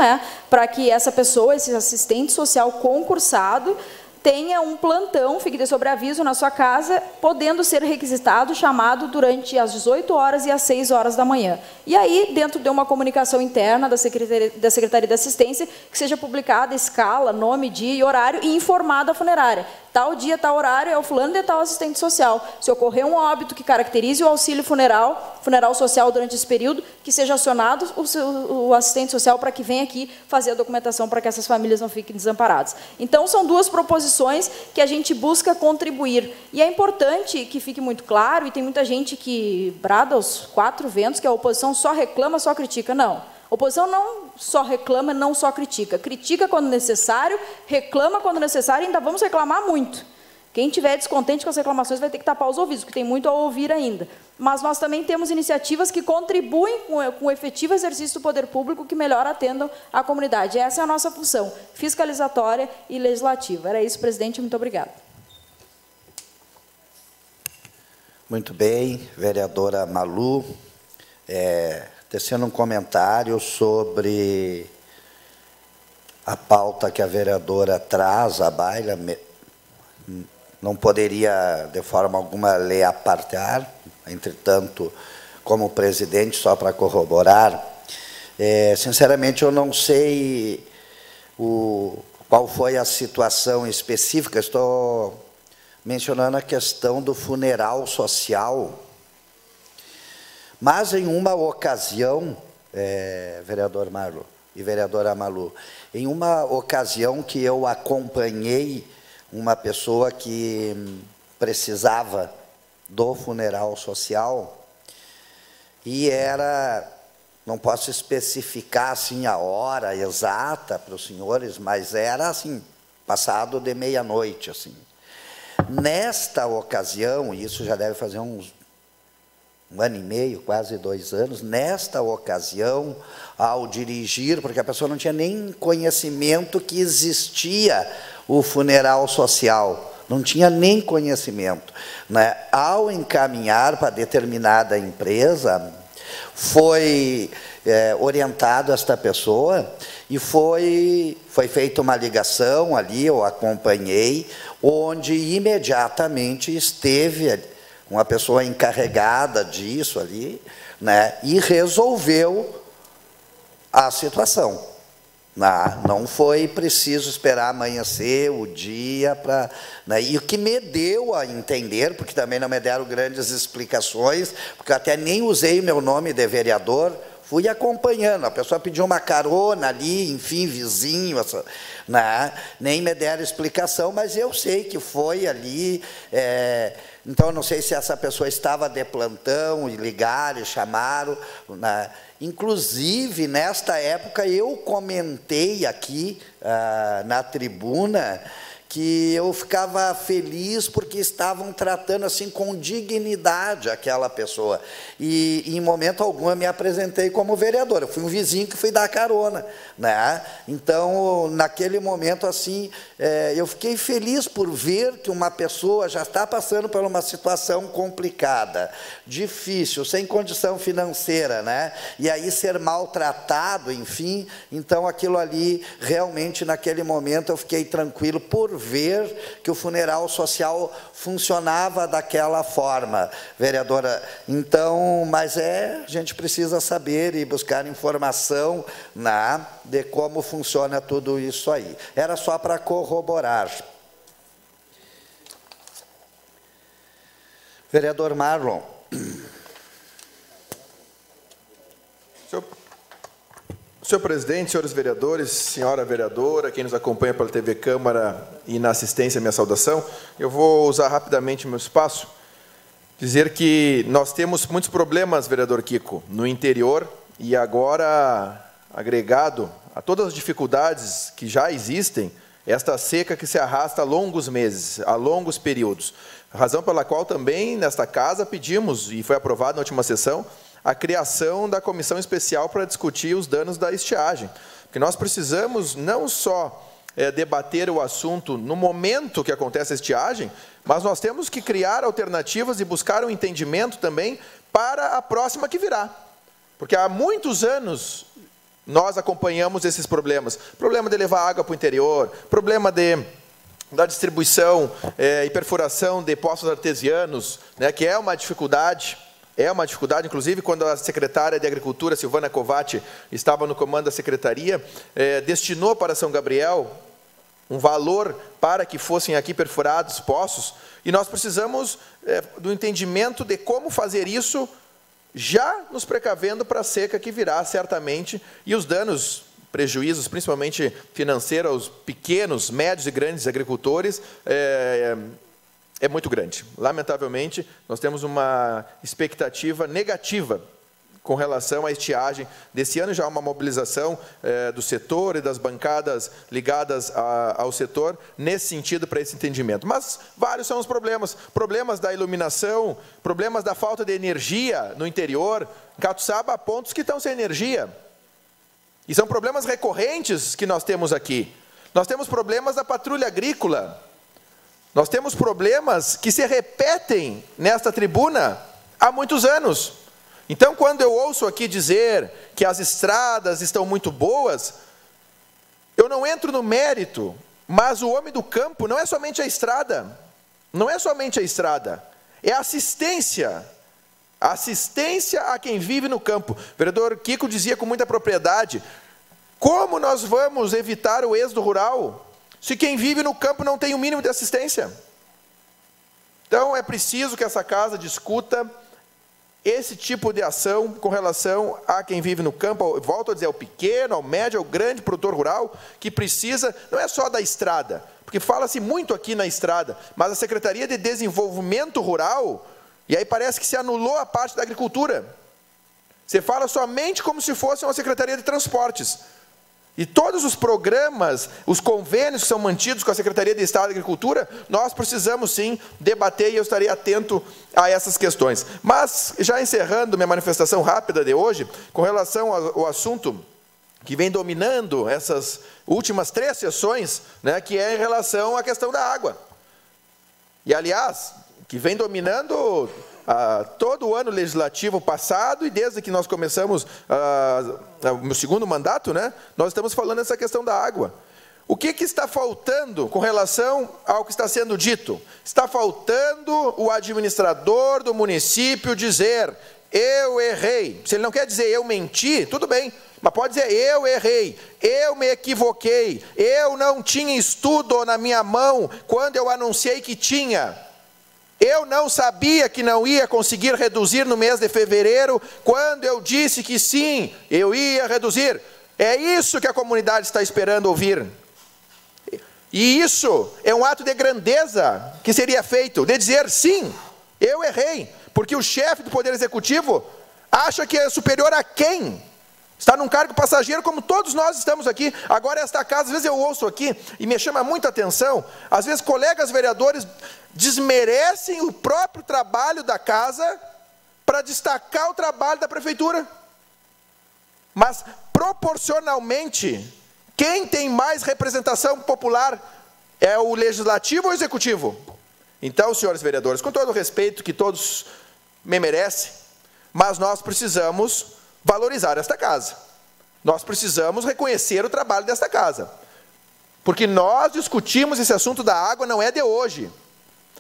para que essa pessoa, esse assistente social concursado, tenha um plantão, fique de sobreaviso na sua casa, podendo ser requisitado, chamado durante as 18 horas e as 6 horas da manhã. E aí, dentro de uma comunicação interna da Secretaria de Assistência, que seja publicada escala, nome, dia e horário, e informada a funerária. Tal dia, tal horário, é o fulano de tal assistente social. Se ocorrer um óbito que caracterize o auxílio funeral social durante esse período, que seja acionado o assistente social para que venha aqui fazer a documentação para que essas famílias não fiquem desamparadas. Então, são duas proposições que a gente busca contribuir. E é importante que fique muito claro, e tem muita gente que brada aos 4 ventos, que a oposição só reclama, só critica. Não. A oposição não só reclama, não só critica. Critica quando necessário, reclama quando necessário, e ainda vamos reclamar muito. Quem estiver descontente com as reclamações vai ter que tapar os ouvidos, porque tem muito a ouvir ainda. Mas nós também temos iniciativas que contribuem com o efetivo exercício do poder público, que melhor atendam a comunidade. Essa é a nossa função, fiscalizatória e legislativa. Era isso, presidente. Muito obrigada. Muito bem, vereadora Malu. Tecendo um comentário sobre a pauta que a vereadora traz à baila, não poderia, de forma alguma, lhe apartar. Entretanto, como presidente, só para corroborar, sinceramente, eu não sei qual foi a situação específica. Estou mencionando a questão do funeral social. Mas, em uma ocasião, vereador Marlo e vereadora Malu, em uma ocasião que eu acompanhei uma pessoa que precisava do funeral social e era, não posso especificar assim a hora exata para os senhores, mas era assim, passado de meia-noite, assim. Nesta ocasião, isso já deve fazer um ano e meio, quase 2 anos, nesta ocasião, ao dirigir, porque a pessoa não tinha nem conhecimento que existia o funeral social, não tinha nem conhecimento, né? Ao encaminhar para determinada empresa, foi orientado esta pessoa e foi feita uma ligação ali, eu acompanhei, onde imediatamente esteve uma pessoa encarregada disso ali, né, e resolveu a situação. Não foi preciso esperar amanhecer o dia para... Né, e o que me deu a entender, porque também não me deram grandes explicações, porque eu até nem usei o meu nome de vereador, fui acompanhando, a pessoa pediu uma carona ali, enfim, vizinho, né, nem me deram explicação, mas eu sei que foi ali... Então, eu não sei se essa pessoa estava de plantão, e ligaram, e chamaram, né? Inclusive, nesta época, eu comentei aqui, na tribuna, que eu ficava feliz porque estavam tratando assim com dignidade aquela pessoa. E, em momento algum, eu me apresentei como vereador. Eu fui um vizinho que fui dar carona, né? Então, naquele momento, assim, eu fiquei feliz por ver que uma pessoa já está passando por uma situação complicada, difícil, sem condição financeira, né? E aí ser maltratado, enfim. Então, aquilo ali, realmente, naquele momento, eu fiquei tranquilo por ver que o funeral social funcionava daquela forma, vereadora. Então, mas a gente precisa saber e buscar informação, né, de como funciona tudo isso aí. Era só para corroborar. Vereador Marlon. Senhor presidente, senhores vereadores, senhora vereadora, quem nos acompanha pela TV Câmara e na assistência, minha saudação, eu vou usar rapidamente o meu espaço, dizer que nós temos muitos problemas, vereador Kiko, no interior, e agora, agregado a todas as dificuldades que já existem, esta seca que se arrasta a longos meses, a longos períodos, razão pela qual também, nesta casa, pedimos, e foi aprovado na última sessão, a criação da comissão especial para discutir os danos da estiagem. Porque nós precisamos não só debater o assunto no momento que acontece a estiagem, mas nós temos que criar alternativas e buscar um entendimento também para a próxima que virá. Porque há muitos anos nós acompanhamos esses problemas. Problema de levar água para o interior, problema da distribuição e perfuração de poços artesianos, né, que é uma dificuldade. É uma dificuldade, inclusive, quando a secretária de Agricultura, Silvana Covatti, estava no comando da secretaria, destinou para São Gabriel um valor para que fossem aqui perfurados poços, e nós precisamos do entendimento de como fazer isso, já nos precavendo para a seca que virá, certamente, e os danos, prejuízos, principalmente financeiros, aos pequenos, médios e grandes agricultores, é muito grande. Lamentavelmente, nós temos uma expectativa negativa com relação à estiagem. Desse ano já há uma mobilização do setor e das bancadas ligadas ao setor nesse sentido, para esse entendimento. Mas vários são os problemas. Problemas da iluminação, problemas da falta de energia no interior. Em Catuçaba há pontos que estão sem energia. E são problemas recorrentes que nós temos aqui. Nós temos problemas da patrulha agrícola. Nós temos problemas que se repetem nesta tribuna há muitos anos. Então, quando eu ouço aqui dizer que as estradas estão muito boas, eu não entro no mérito, mas o homem do campo não é somente a estrada, não é somente a estrada, é a assistência a quem vive no campo. O vereador Kiko dizia com muita propriedade, como nós vamos evitar o êxodo rural se quem vive no campo não tem o mínimo de assistência? Então, é preciso que essa casa discuta esse tipo de ação com relação a quem vive no campo, volto a dizer, ao pequeno, ao médio, ao grande produtor rural, que precisa, não é só da estrada, porque fala-se muito aqui na estrada, mas a Secretaria de Desenvolvimento Rural, e aí parece que se anulou a parte da agricultura. Você fala somente como se fosse uma Secretaria de Transportes. E todos os programas, os convênios que são mantidos com a Secretaria de Estado da Agricultura, nós precisamos sim debater e eu estarei atento a essas questões. Mas, já encerrando minha manifestação rápida de hoje, com relação ao assunto que vem dominando essas últimas 3 sessões, né, que é em relação à questão da água. E, aliás, que vem dominando todo o ano legislativo passado e desde que nós começamos o meu segundo mandato, né, nós estamos falando dessa questão da água. O que está faltando com relação ao que está sendo dito? Está faltando o administrador do município dizer, eu errei. Se ele não quer dizer eu menti, tudo bem, mas pode dizer eu errei, eu me equivoquei, eu não tinha estudo na minha mão quando eu anunciei que tinha. Eu não sabia que não ia conseguir reduzir no mês de fevereiro, quando eu disse que sim, eu ia reduzir. É isso que a comunidade está esperando ouvir. E isso é um ato de grandeza que seria feito, de dizer sim, eu errei. Porque o chefe do Poder Executivo acha que é superior a quem? Está num cargo passageiro como todos nós estamos aqui. Agora esta casa, às vezes eu ouço aqui e me chama muita atenção, às vezes colegas vereadores desmerecem o próprio trabalho da casa para destacar o trabalho da prefeitura. Mas, proporcionalmente, quem tem mais representação popular é o legislativo ou o executivo? Então, senhores vereadores, com todo o respeito que todos me merecem, mas nós precisamos valorizar esta casa. Nós precisamos reconhecer o trabalho desta casa. Porque nós discutimos esse assunto da água, não é de hoje.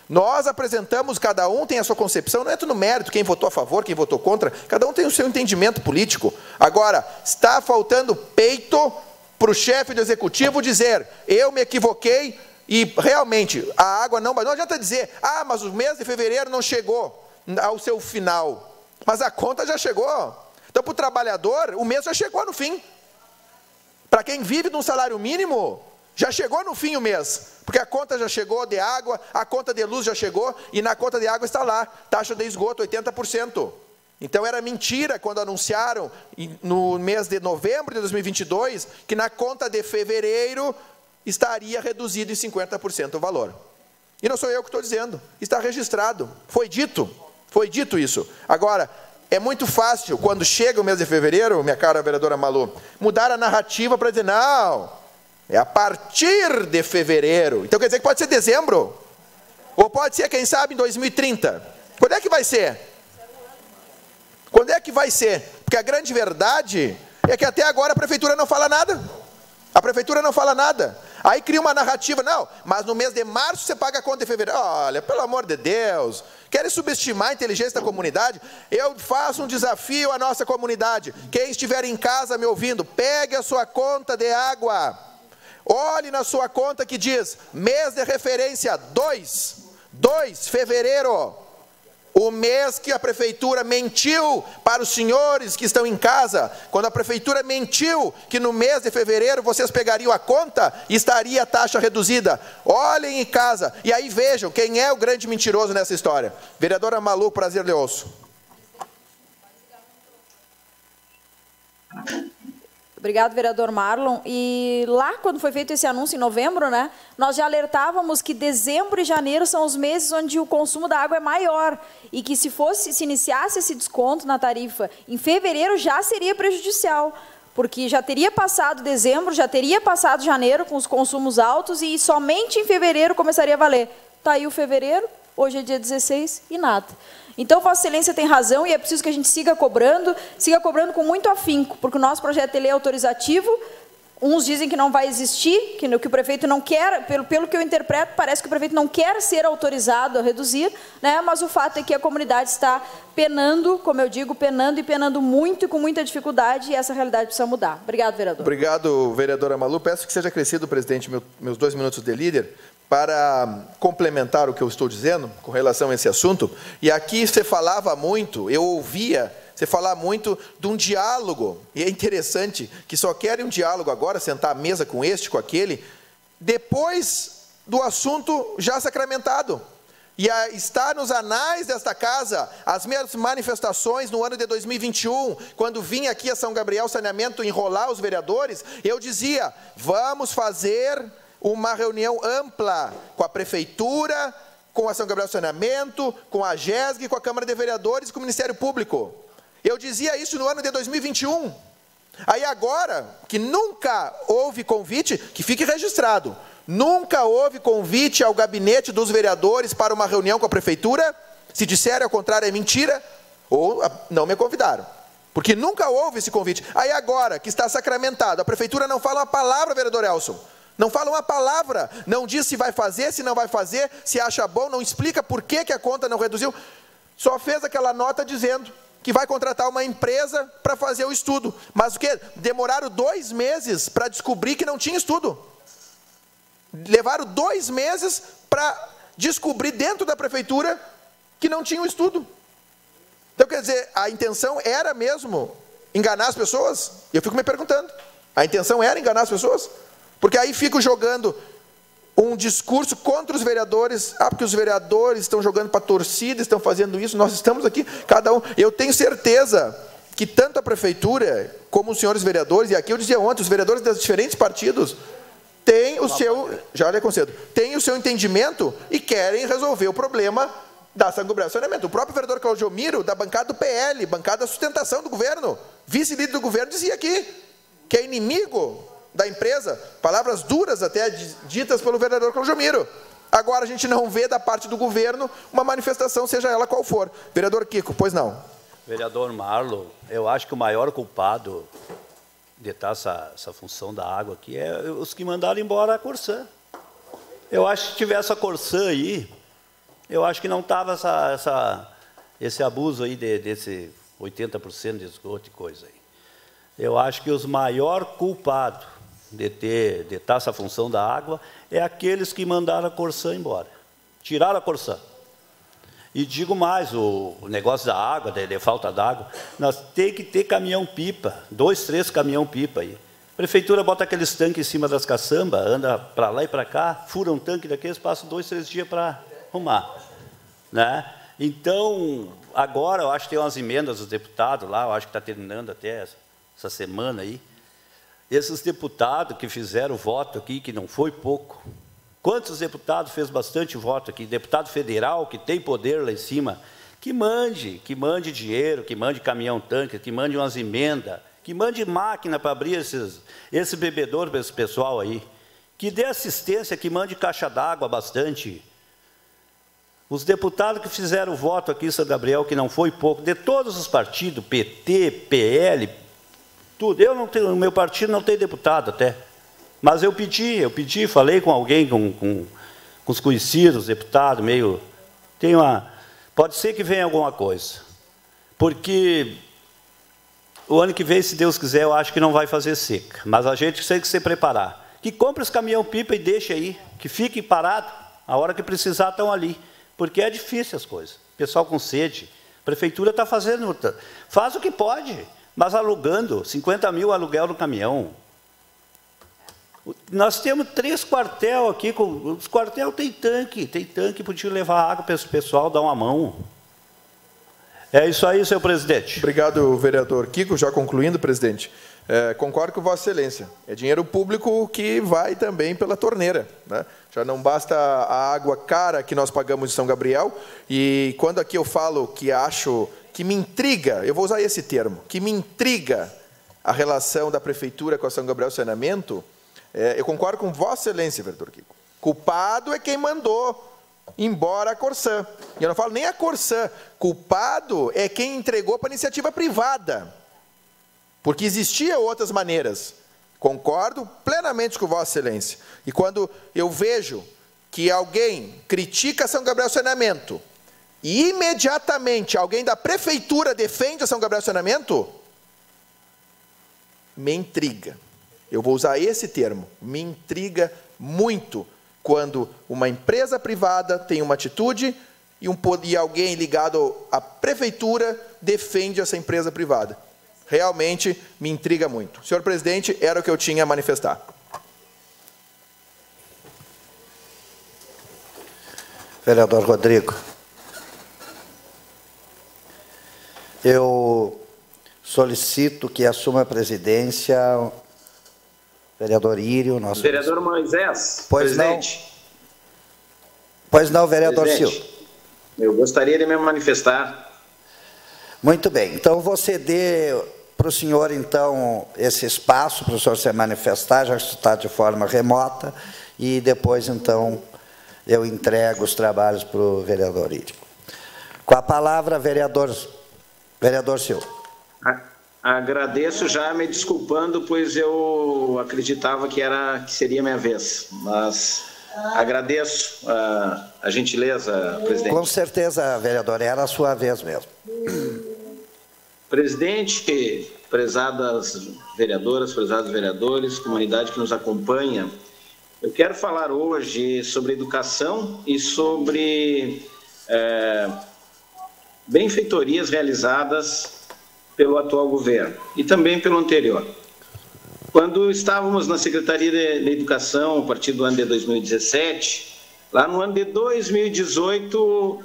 Nós apresentamos, cada um tem a sua concepção, não é tudo mérito, quem votou a favor, quem votou contra, cada um tem o seu entendimento político. Agora, está faltando peito para o chefe do executivo dizer, eu me equivoquei e realmente a água não adianta dizer, mas o mês de fevereiro não chegou ao seu final, mas a conta já chegou. Então, para o trabalhador, o mês já chegou no fim. Para quem vive de um salário mínimo, já chegou no fim o mês, porque a conta já chegou de água, a conta de luz já chegou, e na conta de água está lá, taxa de esgoto 80%. Então era mentira quando anunciaram, no mês de novembro de 2022, que na conta de fevereiro estaria reduzido em 50% o valor. E não sou eu que estou dizendo, está registrado, foi dito isso. Agora, é muito fácil, quando chega o mês de fevereiro, minha cara vereadora Malu, mudar a narrativa para dizer, não, é a partir de fevereiro. Então quer dizer que pode ser dezembro? Ou pode ser, quem sabe, em 2030? Quando é que vai ser? Quando é que vai ser? Porque a grande verdade é que até agora a prefeitura não fala nada. A prefeitura não fala nada. Aí cria uma narrativa, não, mas no mês de março você paga a conta de fevereiro. Olha, pelo amor de Deus, querem subestimar a inteligência da comunidade? Eu faço um desafio à nossa comunidade. Quem estiver em casa me ouvindo, pegue a sua conta de água. Olhe na sua conta que diz, mês de referência 2 fevereiro. O mês que a prefeitura mentiu para os senhores que estão em casa, quando a prefeitura mentiu que no mês de fevereiro vocês pegariam a conta e estaria a taxa reduzida. Olhem em casa e aí vejam quem é o grande mentiroso nessa história. Vereadora Malu, prazer lhe ouço. Obrigado, vereador Marlon. E lá, quando foi feito esse anúncio em novembro, né, nós já alertávamos que dezembro e janeiro são os meses onde o consumo da água é maior e que se iniciasse esse desconto na tarifa em fevereiro já seria prejudicial, porque já teria passado dezembro, já teria passado janeiro com os consumos altos e somente em fevereiro começaria a valer. Está aí o fevereiro, hoje é dia 16 e nada. Então, Vossa Excelência tem razão e é preciso que a gente siga cobrando com muito afinco, porque o nosso projeto de lei é autorizativo, uns dizem que não vai existir, que o prefeito não quer, pelo que eu interpreto, parece que o prefeito não quer ser autorizado a reduzir, né? Mas o fato é que a comunidade está penando, como eu digo, penando muito e com muita dificuldade, e essa realidade precisa mudar. Obrigado, vereador. Obrigado, vereadora Malu. Peço que seja acrescido, presidente, meus 2 minutos de líder, para complementar o que eu estou dizendo com relação a esse assunto, e aqui você falava muito, eu ouvia você falar muito de um diálogo, e é interessante que só querem um diálogo agora, sentar à mesa com este, com aquele, depois do assunto já sacramentado. E está nos anais desta casa, as minhas manifestações no ano de 2021, quando vim aqui a São Gabriel Saneamento enrolar os vereadores, eu dizia, vamos fazer uma reunião ampla com a Prefeitura, com a São Gabriel Saneamento, com a GESG, com a Câmara de Vereadores e com o Ministério Público. Eu dizia isso no ano de 2021. Aí agora, que nunca houve convite, que fique registrado, nunca houve convite ao gabinete dos vereadores para uma reunião com a Prefeitura. Se disserem ao contrário é mentira, ou não me convidaram. Porque nunca houve esse convite. Aí agora, que está sacramentado, a Prefeitura não fala uma palavra, vereador Elson. Não fala uma palavra, não diz se vai fazer, se não vai fazer, se acha bom, não explica por que a conta não reduziu. Só fez aquela nota dizendo que vai contratar uma empresa para fazer o estudo. Mas o quê? Demoraram 2 meses para descobrir que não tinha estudo. Levaram 2 meses para descobrir dentro da Prefeitura que não tinha o estudo. Então, quer dizer, a intenção era mesmo enganar as pessoas? Eu fico me perguntando. A intenção era enganar as pessoas? Porque aí fico jogando um discurso contra os vereadores. Ah, porque os vereadores estão jogando para a torcida, estão fazendo isso. Nós estamos aqui, cada um. Eu tenho certeza que tanto a Prefeitura como os senhores vereadores, e aqui eu dizia ontem, os vereadores dos diferentes partidos, têm o seu, já lhe concedo, têm o seu entendimento e querem resolver o problema da São Gabriel Saneamento. O próprio vereador Claudio Miro, da bancada do PL, bancada da sustentação do governo, vice-líder do governo, dizia aqui que é inimigo da empresa, palavras duras até ditas pelo vereador Claudio Miro. Agora a gente não vê da parte do governo uma manifestação, seja ela qual for. Vereador Kiko, pois não. Vereador Marlon, eu acho que o maior culpado de estar essa função da água aqui é os que mandaram embora a Corsã. Eu acho que se tivesse a Corsã aí, eu acho que não estava esse abuso aí desse 80% de esgoto e coisa aí. Eu acho que os maior culpados de estar essa função da água é aqueles que mandaram a Corsã embora. Tiraram a Corsã. E digo mais, o negócio da água, de falta d'água, nós temos que ter caminhão-pipa, 2, 3 caminhão-pipa aí. A Prefeitura bota aqueles tanques em cima das caçambas, anda para lá e para cá, fura um tanque daqueles, passa 2, 3 dias para arrumar. Né? Então, agora eu acho que tem umas emendas dos deputados lá, eu acho que está terminando até essa semana aí. Esses deputados que fizeram voto aqui, que não foi pouco. Quantos deputados fez bastante voto aqui? Deputado federal, que tem poder lá em cima, que mande dinheiro, que mande caminhão-tanque, que mande umas emendas, que mande máquina para abrir esse bebedouro para esse pessoal aí, que dê assistência, que mande caixa d'água bastante. Os deputados que fizeram voto aqui em São Gabriel, que não foi pouco, de todos os partidos, PT, PL, tudo. Eu não tenho, o meu partido não tem deputado até. Mas eu pedi, falei com alguém, com os conhecidos, deputado, meio... Pode ser que venha alguma coisa. Porque o ano que vem, se Deus quiser, eu acho que não vai fazer seca. Mas a gente tem que se preparar. Que compre os caminhão-pipa e deixe aí. Que fique parado. A hora que precisar, estão ali. Porque é difícil as coisas. Pessoal com sede. A Prefeitura está fazendo... Faz o que pode, mas alugando 50 mil aluguel no caminhão. Nós temos 3 quartéis aqui, os quartéis tem tanque, podia levar água para esse pessoal, dar uma mão. É isso aí, senhor presidente. Obrigado, vereador Kiko. Já concluindo, presidente, concordo com Vossa Excelência. É dinheiro público que vai também pela torneira, né? Já não basta a água cara que nós pagamos em São Gabriel, e quando aqui eu falo que acho, que me intriga, eu vou usar esse termo, que me intriga a relação da Prefeitura com a São Gabriel Saneamento, eu concordo com Vossa Excelência, vereador Kiko. Culpado é quem mandou embora a Corsã. E eu não falo nem a Corsã. Culpado é quem entregou para a iniciativa privada. Porque existiam outras maneiras. Concordo plenamente com Vossa Excelência. E quando eu vejo que alguém critica São Gabriel Saneamento e imediatamente alguém da Prefeitura defende a São Gabriel Saneamento, me intriga. Eu vou usar esse termo, me intriga muito quando uma empresa privada tem uma atitude e alguém ligado à prefeitura defende essa empresa privada. Realmente me intriga muito. Senhor presidente, era o que eu tinha a manifestar. Vereador Rodrigo. Eu solicito que assuma a presidência vereador Írio. Nosso vereador Moisés, pois presidente. Não. Pois não, vereador Silva. Eu gostaria de me manifestar. Muito bem. Então, vou ceder para o senhor, então, esse espaço para o senhor se manifestar, já que está de forma remota, e depois, então, eu entrego os trabalhos para o vereador Írio. Com a palavra, vereador Silva. Agradeço, já me desculpando, pois eu acreditava que seria minha vez, mas agradeço a gentileza, presidente. Com certeza, vereador, era a sua vez mesmo. Presidente, prezadas vereadoras, prezados vereadores, comunidade que nos acompanha, eu quero falar hoje sobre educação e sobre benfeitorias realizadas pelo atual governo e também pelo anterior. Quando estávamos na Secretaria de Educação, a partir do ano de 2017, lá no ano de 2018,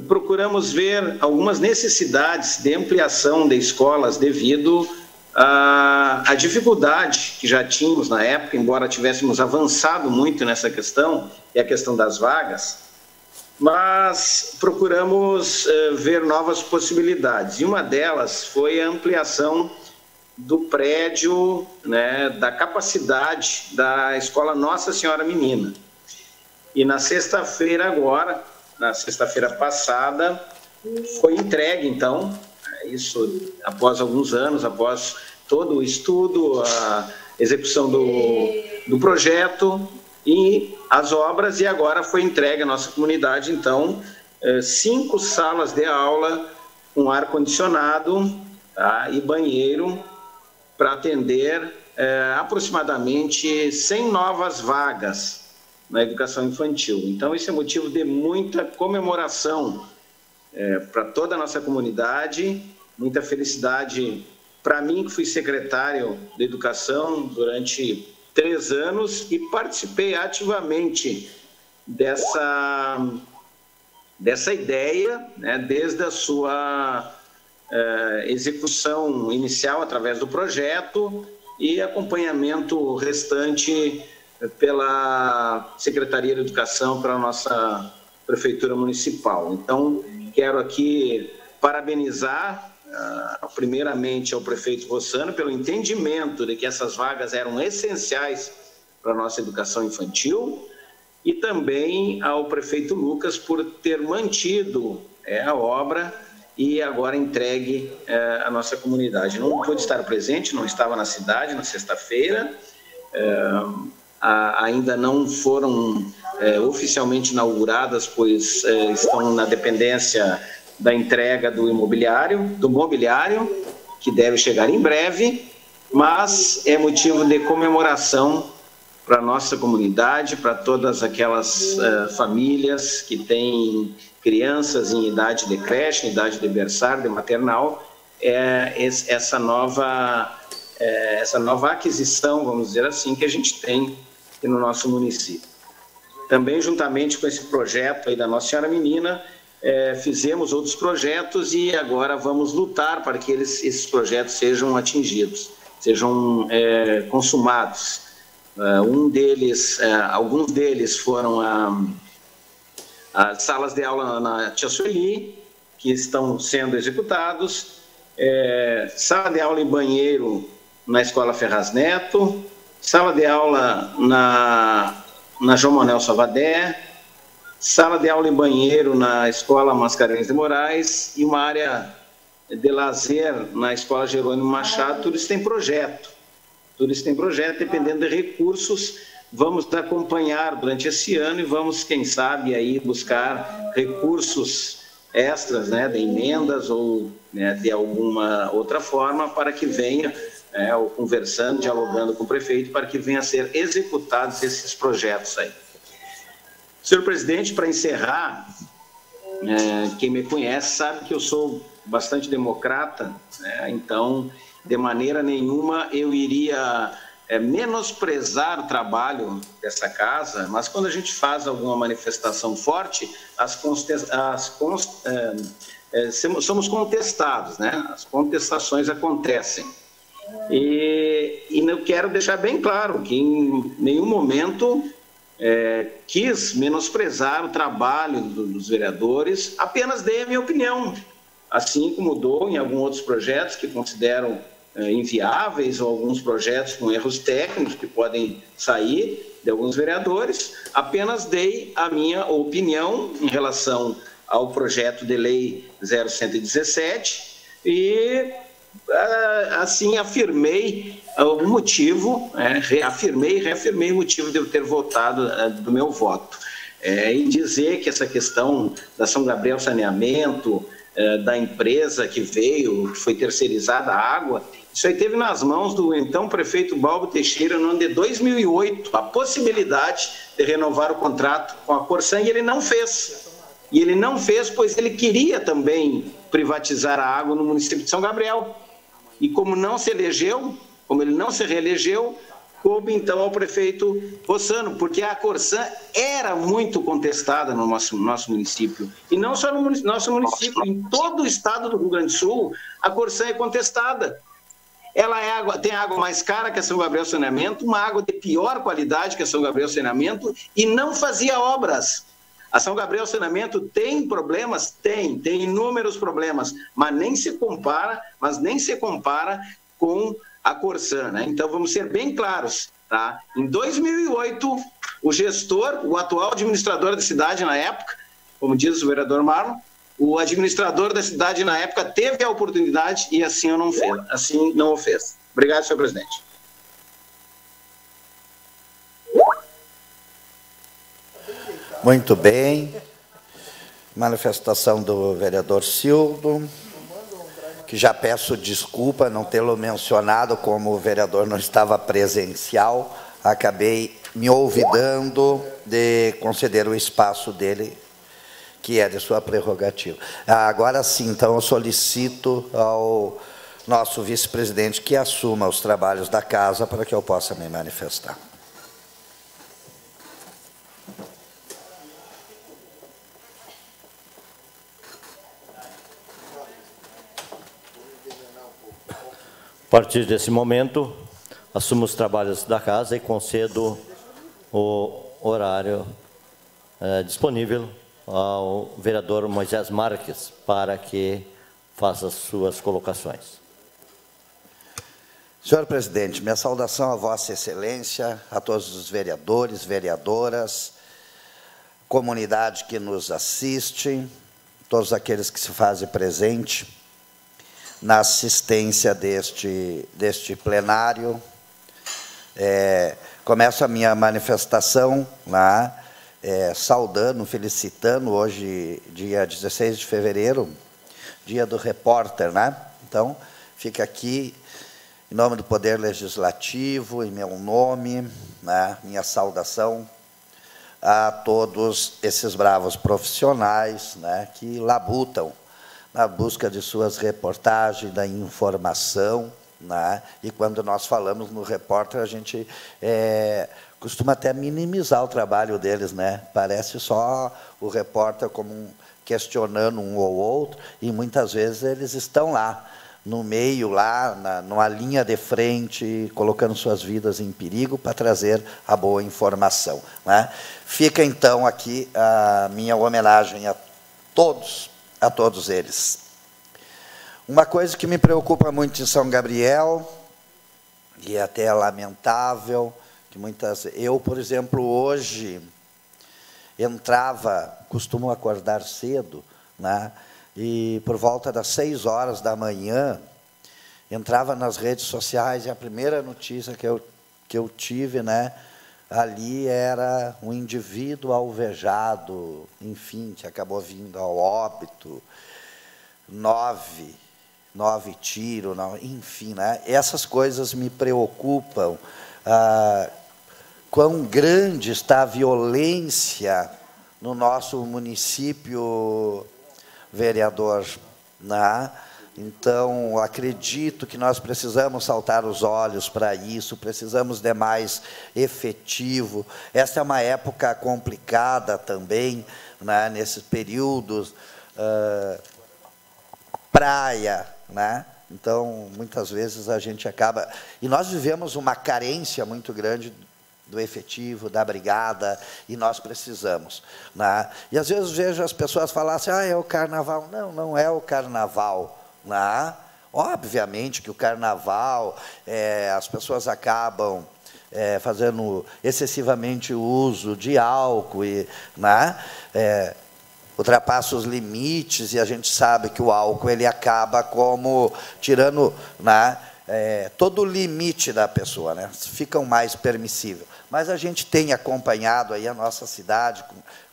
procuramos ver algumas necessidades de ampliação de escolas devido à dificuldade que já tínhamos na época, embora tivéssemos avançado muito nessa questão, e a questão das vagas, mas procuramos ver novas possibilidades. E uma delas foi a ampliação do prédio, né, da capacidade da Escola Nossa Senhora Menina. E na sexta-feira agora, na sexta-feira passada, foi entregue, então, isso após alguns anos, após todo o estudo, a execução do projeto e as obras, e agora foi entregue à nossa comunidade, então, 5 salas de aula com ar-condicionado, tá, e banheiro para atender aproximadamente 100 novas vagas na educação infantil. Então, isso é motivo de muita comemoração para toda a nossa comunidade, muita felicidade para mim, que fui secretário de Educação durante 3 anos e participei ativamente dessa ideia, né, desde a sua execução inicial através do projeto e acompanhamento restante pela Secretaria de Educação, pela nossa Prefeitura Municipal. Então, quero aqui parabenizar primeiramente ao prefeito Rossano pelo entendimento de que essas vagas eram essenciais para a nossa educação infantil e também ao prefeito Lucas por ter mantido a obra e agora entregue à nossa comunidade. Não pude estar presente, não estava na cidade na sexta-feira, ainda não foram oficialmente inauguradas, pois estão na dependência da entrega do mobiliário, que deve chegar em breve, mas é motivo de comemoração para a nossa comunidade, para todas aquelas famílias que têm crianças em idade de creche, em idade de berçário, de maternal, essa nova aquisição, vamos dizer assim, que a gente tem aqui no nosso município. Também, juntamente com esse projeto aí da Nossa Senhora Menina, fizemos outros projetos e agora vamos lutar para que esses projetos sejam atingidos, sejam consumados. Alguns deles foram as salas de aula na Tia Sueli, que estão sendo executados, sala de aula e banheiro na Escola Ferraz Neto, sala de aula na João Manuel Savadé, sala de aula e banheiro na Escola Mascarenhas de Moraes e uma área de lazer na Escola Jerônimo Machado. Tudo isso tem projeto. Tudo isso tem projeto, dependendo de recursos. Vamos acompanhar durante esse ano e vamos, quem sabe, aí buscar recursos extras, né, de emendas ou, né, de alguma outra forma para que venha, ou conversando, dialogando com o prefeito, para que venha a ser executados esses projetos aí. Senhor presidente, para encerrar, quem me conhece sabe que eu sou bastante democrata, né? Então, de maneira nenhuma, eu iria menosprezar o trabalho dessa casa, mas quando a gente faz alguma manifestação forte, somos contestados, né? As contestações acontecem. E eu quero deixar bem claro que em nenhum momento quis menosprezar o trabalho dos vereadores, apenas dei a minha opinião, assim como dou em alguns outros projetos que considero inviáveis, ou alguns projetos com erros técnicos que podem sair de alguns vereadores, apenas dei a minha opinião em relação ao projeto de lei 0117 e assim afirmei o motivo, reafirmei o motivo de eu ter votado do meu voto. E dizer que essa questão da São Gabriel Saneamento, da empresa que veio, que foi terceirizada a água, isso aí teve nas mãos do então prefeito Balbo Teixeira no ano de 2008, a possibilidade de renovar o contrato com a Corsan, e ele não fez. E ele não fez, pois ele queria também privatizar a água no município de São Gabriel. E como não se elegeu, como ele não se reelegeu, coube então ao prefeito Rossano, porque a Corsan era muito contestada no nosso município. E não só no nosso município, em todo o estado do Rio Grande do Sul, a Corsan é contestada. Ela tem água mais cara que a São Gabriel Saneamento, uma água de pior qualidade que a São Gabriel Saneamento, e não fazia obras. A São Gabriel Saneamento tem problemas? Tem inúmeros problemas, mas nem se compara com a Corsan, né? Então vamos ser bem claros, tá? Em 2008, o gestor, o atual administrador da cidade na época, como diz o vereador Marlon, o administrador da cidade na época teve a oportunidade e assim não o fez. Obrigado, senhor presidente. Muito bem. Manifestação do vereador Sildo, que já peço desculpa não tê-lo mencionado, como o vereador não estava presencial, acabei me olvidando de conceder o espaço dele, que é de sua prerrogativa. Agora sim, então, eu solicito ao nosso vice-presidente que assuma os trabalhos da casa para que eu possa me manifestar. A partir desse momento, assumo os trabalhos da casa e concedo o horário disponível ao vereador Moisés Marques para que faça as suas colocações. Senhor presidente, minha saudação a Vossa Excelência, a todos os vereadores, vereadoras, comunidade que nos assiste, todos aqueles que se fazem presente na assistência deste plenário. Começo a minha manifestação lá, saudando, felicitando, hoje, dia 16 de fevereiro, dia do repórter, né? Então, fica aqui, em nome do Poder Legislativo, em meu nome, né, minha saudação a todos esses bravos profissionais, né, que labutam na busca de suas reportagens, da informação, né? E quando nós falamos no repórter, a gente costuma até minimizar o trabalho deles, né? Parece só o repórter como questionando um ou outro, e muitas vezes eles estão lá, no meio, lá, numa linha de frente, colocando suas vidas em perigo para trazer a boa informação, né? Fica, então, aqui a minha homenagem a todos eles. Uma coisa que me preocupa muito em São Gabriel, e até é lamentável, que eu, por exemplo, hoje costumo acordar cedo, né? E por volta das 6 horas da manhã, entrava nas redes sociais, e a primeira notícia que eu tive, né, ali era um indivíduo alvejado, enfim, que acabou vindo ao óbito, 9 tiros, enfim, né? Essas coisas me preocupam. Quão grande está a violência no nosso município, vereador, né? Então, acredito que nós precisamos saltar os olhos para isso, precisamos de mais efetivo. Esta é uma época complicada também, né, nesses períodos, praia, né? Então, muitas vezes a gente acaba... E nós vivemos uma carência muito grande do efetivo, da brigada, e nós precisamos, né? E, às vezes, vejo as pessoas falar assim, é o carnaval. Não, não é o carnaval. Né? Obviamente que o carnaval, as pessoas acabam fazendo excessivamente uso de álcool, né? Ultrapassa os limites, e a gente sabe que o álcool ele acaba como tirando, né, todo o limite da pessoa, né? Ficam mais permissível. Mas a gente tem acompanhado aí a nossa cidade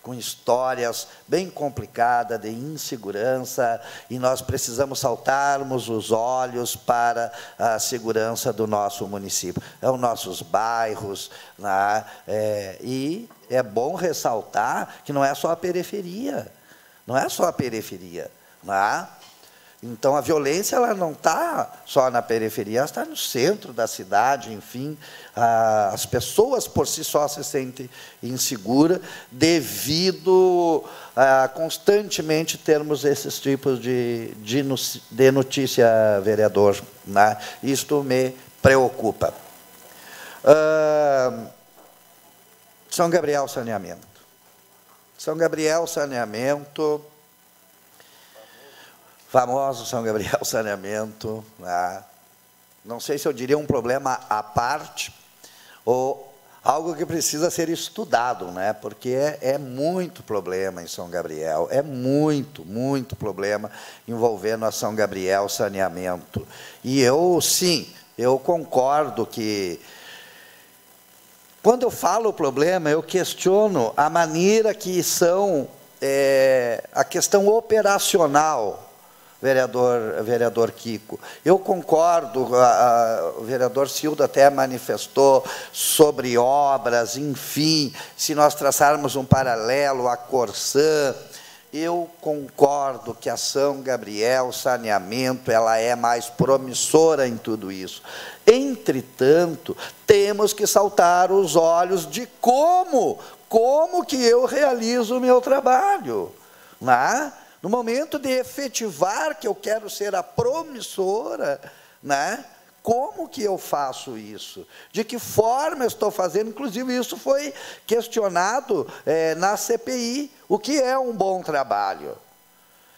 com histórias bem complicadas de insegurança, e nós precisamos saltarmos os olhos para a segurança do nosso município. É os nossos bairros, né? E é bom ressaltar que não é só a periferia, não é só a periferia, né? Então, a violência ela não está só na periferia, ela está no centro da cidade, enfim. As pessoas, por si só, se sentem inseguras devido a constantemente termos esses tipos de notícia, vereador, né? Isto me preocupa. São Gabriel Saneamento. São Gabriel Saneamento... Famoso São Gabriel Saneamento, né? Não sei se eu diria um problema à parte, ou algo que precisa ser estudado, né? Porque é muito problema em São Gabriel, é muito, muito problema envolvendo a São Gabriel Saneamento. E eu, sim, eu concordo que, quando eu falo problema, eu questiono a maneira que são, a questão operacional, vereador Kiko. Eu concordo, o vereador Cildo até manifestou sobre obras, enfim, se nós traçarmos um paralelo à Corsã, eu concordo que a São Gabriel Saneamento ela é mais promissora em tudo isso. Entretanto, temos que saltar os olhos de como que eu realizo o meu trabalho, né? No momento de efetivar que eu quero ser a promissora, né? Como que eu faço isso? De que forma eu estou fazendo? Inclusive, isso foi questionado na CPI. O que é um bom trabalho?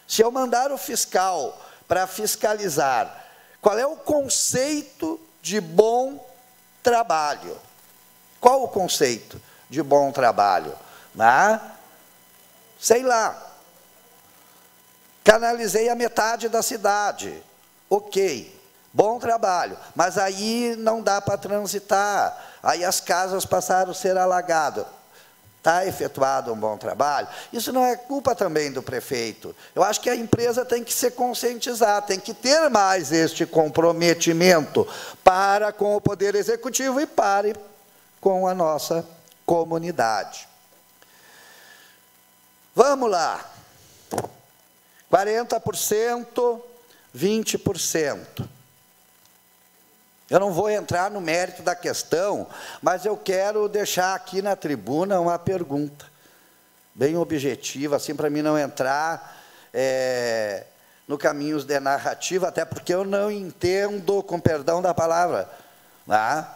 Se eu mandar o fiscal para fiscalizar, qual é o conceito de bom trabalho? Qual o conceito de bom trabalho? Né? Sei lá. Canalizei a metade da cidade. Ok, bom trabalho. Mas aí não dá para transitar. Aí as casas passaram a ser alagadas. Está efetuado um bom trabalho? Isso não é culpa também do prefeito. Eu acho que a empresa tem que se conscientizar, tem que ter mais este comprometimento para com o Poder Executivo e para com a nossa comunidade. Vamos lá. 40%, 20%. Eu não vou entrar no mérito da questão, mas eu quero deixar aqui na tribuna uma pergunta, bem objetiva, assim, para mim não entrar no caminhos de narrativa, até porque eu não entendo, com perdão da palavra, né?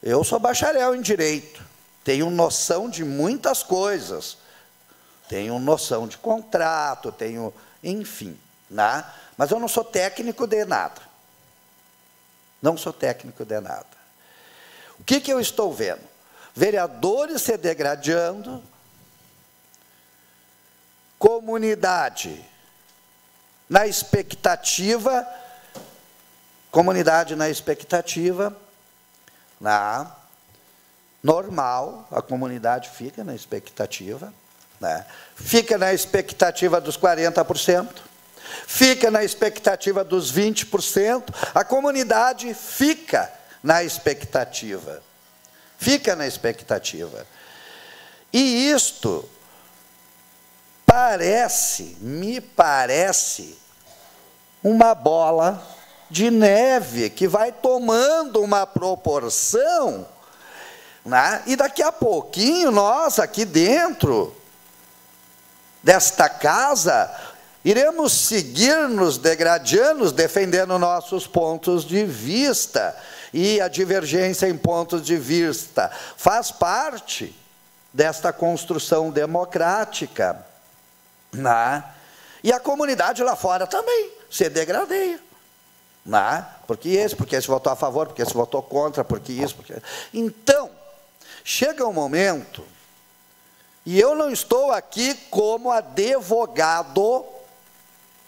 Eu sou bacharel em Direito, tenho noção de muitas coisas, tenho noção de contrato, tenho... Enfim, né? Mas eu não sou técnico de nada. Não sou técnico de nada. O que eu estou vendo? Vereadores se degradando, comunidade na expectativa, normal, a comunidade fica na expectativa, né? Fica na expectativa dos 40%, fica na expectativa dos 20%, a comunidade fica na expectativa. E isto me parece uma bola de neve que vai tomando uma proporção, né? E daqui a pouquinho nós aqui dentro desta casa iremos seguir nos degradando, defendendo nossos pontos de vista, e a divergência em pontos de vista faz parte desta construção democrática, né? E a comunidade lá fora também se degradeia, né? Porque esse votou a favor, porque esse votou contra, porque isso, porque... Então, chega um momento, e eu não estou aqui como advogado,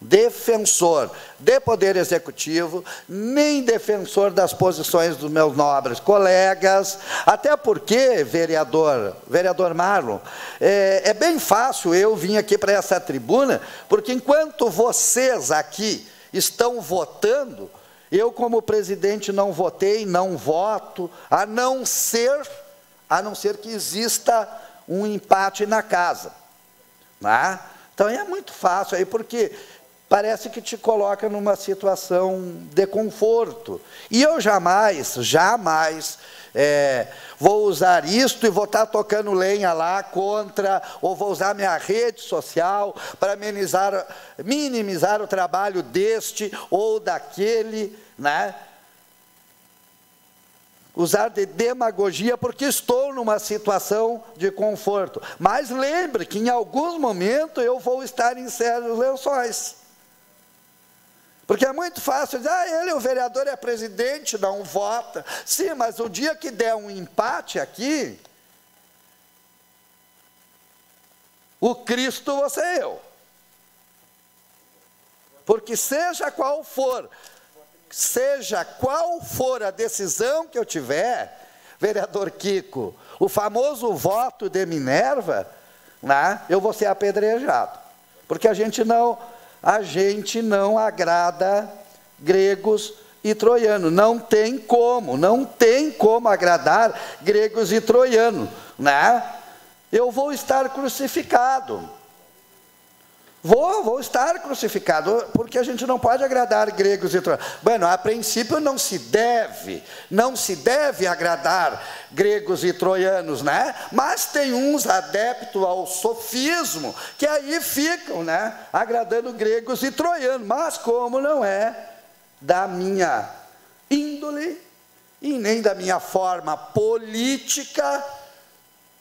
defensor de Poder Executivo, nem defensor das posições dos meus nobres colegas, até porque, vereador Marlon, é bem fácil eu vir aqui para essa tribuna, porque enquanto vocês aqui estão votando, eu como presidente não votei, não voto, a não ser que exista um empate na casa, né? Então é muito fácil aí, porque parece que te coloca numa situação de conforto. E eu jamais vou usar isto e vou estar tocando lenha lá contra, ou vou usar minha rede social para minimizar o trabalho deste ou daquele, né? Usar de demagogia, porque estou numa situação de conforto. Mas lembre que em alguns momentos eu vou estar em sérios lençóis. Porque é muito fácil dizer, o vereador é presidente, não vota. Sim, mas o dia que der um empate aqui, o Cristo vou ser eu. Porque seja qual for a decisão que eu tiver, vereador Kiko, o famoso voto de Minerva, né, eu vou ser apedrejado. Porque a gente não agrada gregos e troianos. Não tem como agradar gregos e troianos, né? Eu vou estar crucificado. Vou estar crucificado, porque a gente não pode agradar gregos e troianos. Bueno, a princípio não se deve agradar gregos e troianos, né? Mas tem uns adeptos ao sofismo, que aí ficam, né, agradando gregos e troianos, mas como não é da minha índole, e nem da minha forma política,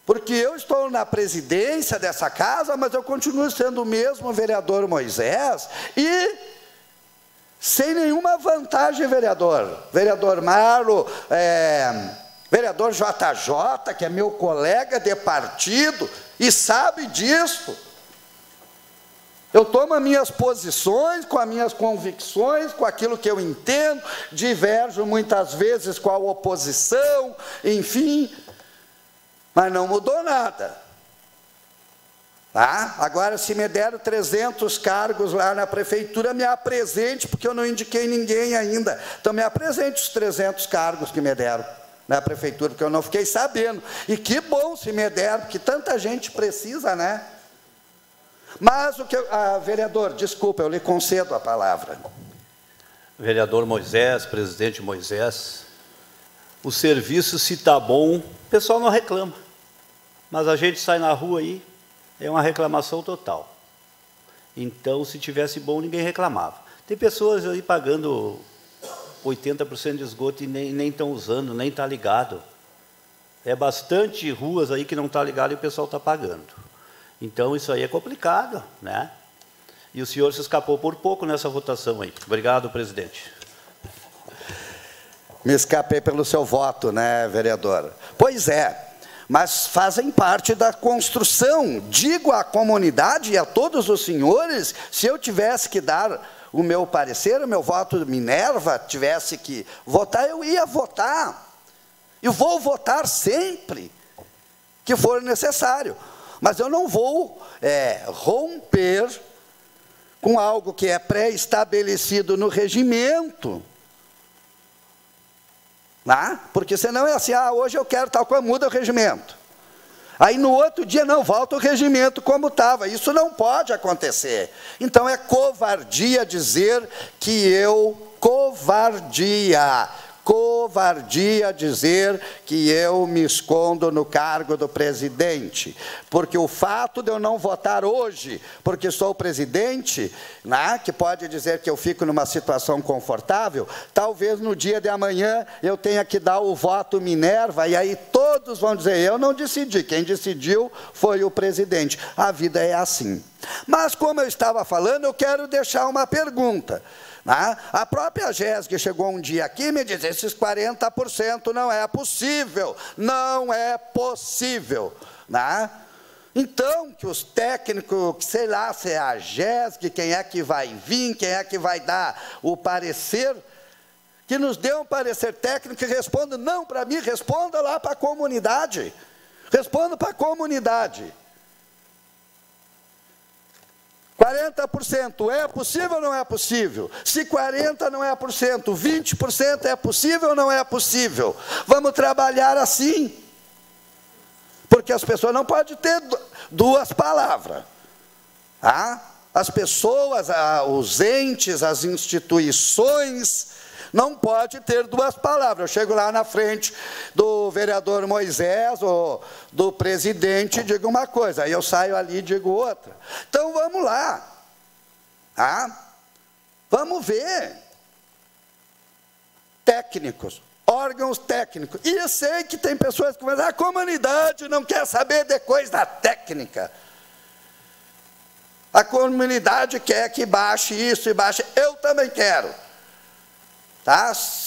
porque eu estou na presidência dessa casa, mas eu continuo sendo o mesmo vereador Moisés, e sem nenhuma vantagem, vereador Marlo, vereador JJ, que é meu colega de partido, e sabe disso. Eu tomo as minhas posições, com as minhas convicções, com aquilo que eu entendo, diverjo muitas vezes com a oposição, enfim, mas não mudou nada. Tá? Agora, se me deram 300 cargos lá na prefeitura, me apresente, porque eu não indiquei ninguém ainda. Então, me apresente os 300 cargos que me deram na prefeitura, porque eu não fiquei sabendo. E que bom se me deram, porque tanta gente precisa, né? Mas o que vereador, desculpa, eu lhe concedo a palavra. Vereador Moisés, presidente Moisés, o serviço, se está bom, o pessoal não reclama. Mas a gente sai na rua aí, é uma reclamação total. Então, se tivesse bom, ninguém reclamava. Tem pessoas aí pagando 80% de esgoto e nem estão usando, nem está ligado. É bastante ruas aí que não está ligado e o pessoal está pagando. Então, isso aí é complicado, né? E o senhor se escapou por pouco nessa votação aí. Obrigado, presidente. Me escapei pelo seu voto, né, vereador? Pois é, mas fazem parte da construção. Digo à comunidade e a todos os senhores, se eu tivesse que dar o meu parecer, o meu voto de Minerva, tivesse que votar, eu ia votar. E vou votar sempre que for necessário. Mas eu não vou romper com algo que é pré-estabelecido no regimento. Porque senão é assim, hoje eu quero tal coisa, muda o regimento. Aí no outro dia, não, volta o regimento como estava. Isso não pode acontecer. Então é covardia dizer que covardia dizer que eu me escondo no cargo do presidente, porque o fato de eu não votar hoje, porque sou presidente, né, que pode dizer que eu fico numa situação confortável, talvez no dia de amanhã eu tenha que dar o voto Minerva, e aí todos vão dizer, eu não decidi, quem decidiu foi o presidente. A vida é assim. Mas, como eu estava falando, eu quero deixar uma pergunta. A própria GESG chegou um dia aqui e me disse, esses 40% não é possível, não é possível. Então, que os técnicos, sei lá, se é a GESG, quem é que vai vir, quem é que vai dar o parecer, que nos dê um parecer técnico e responda, não para mim, responda lá para a comunidade. Responda para a comunidade. 40% é possível ou não é possível? Se 40% não é 20% é possível ou não é possível? Vamos trabalhar assim. Porque as pessoas não podem ter duas palavras. As pessoas, os entes, as instituições, não pode ter duas palavras. Eu chego lá na frente do vereador Moisés, ou do presidente, e digo uma coisa, aí eu saio ali e digo outra. Então, vamos lá. Vamos ver. Técnicos, órgãos técnicos. E eu sei que tem pessoas que vão dizer, a comunidade não quer saber de coisa técnica. A comunidade quer que baixe isso e baixe. Eu também quero.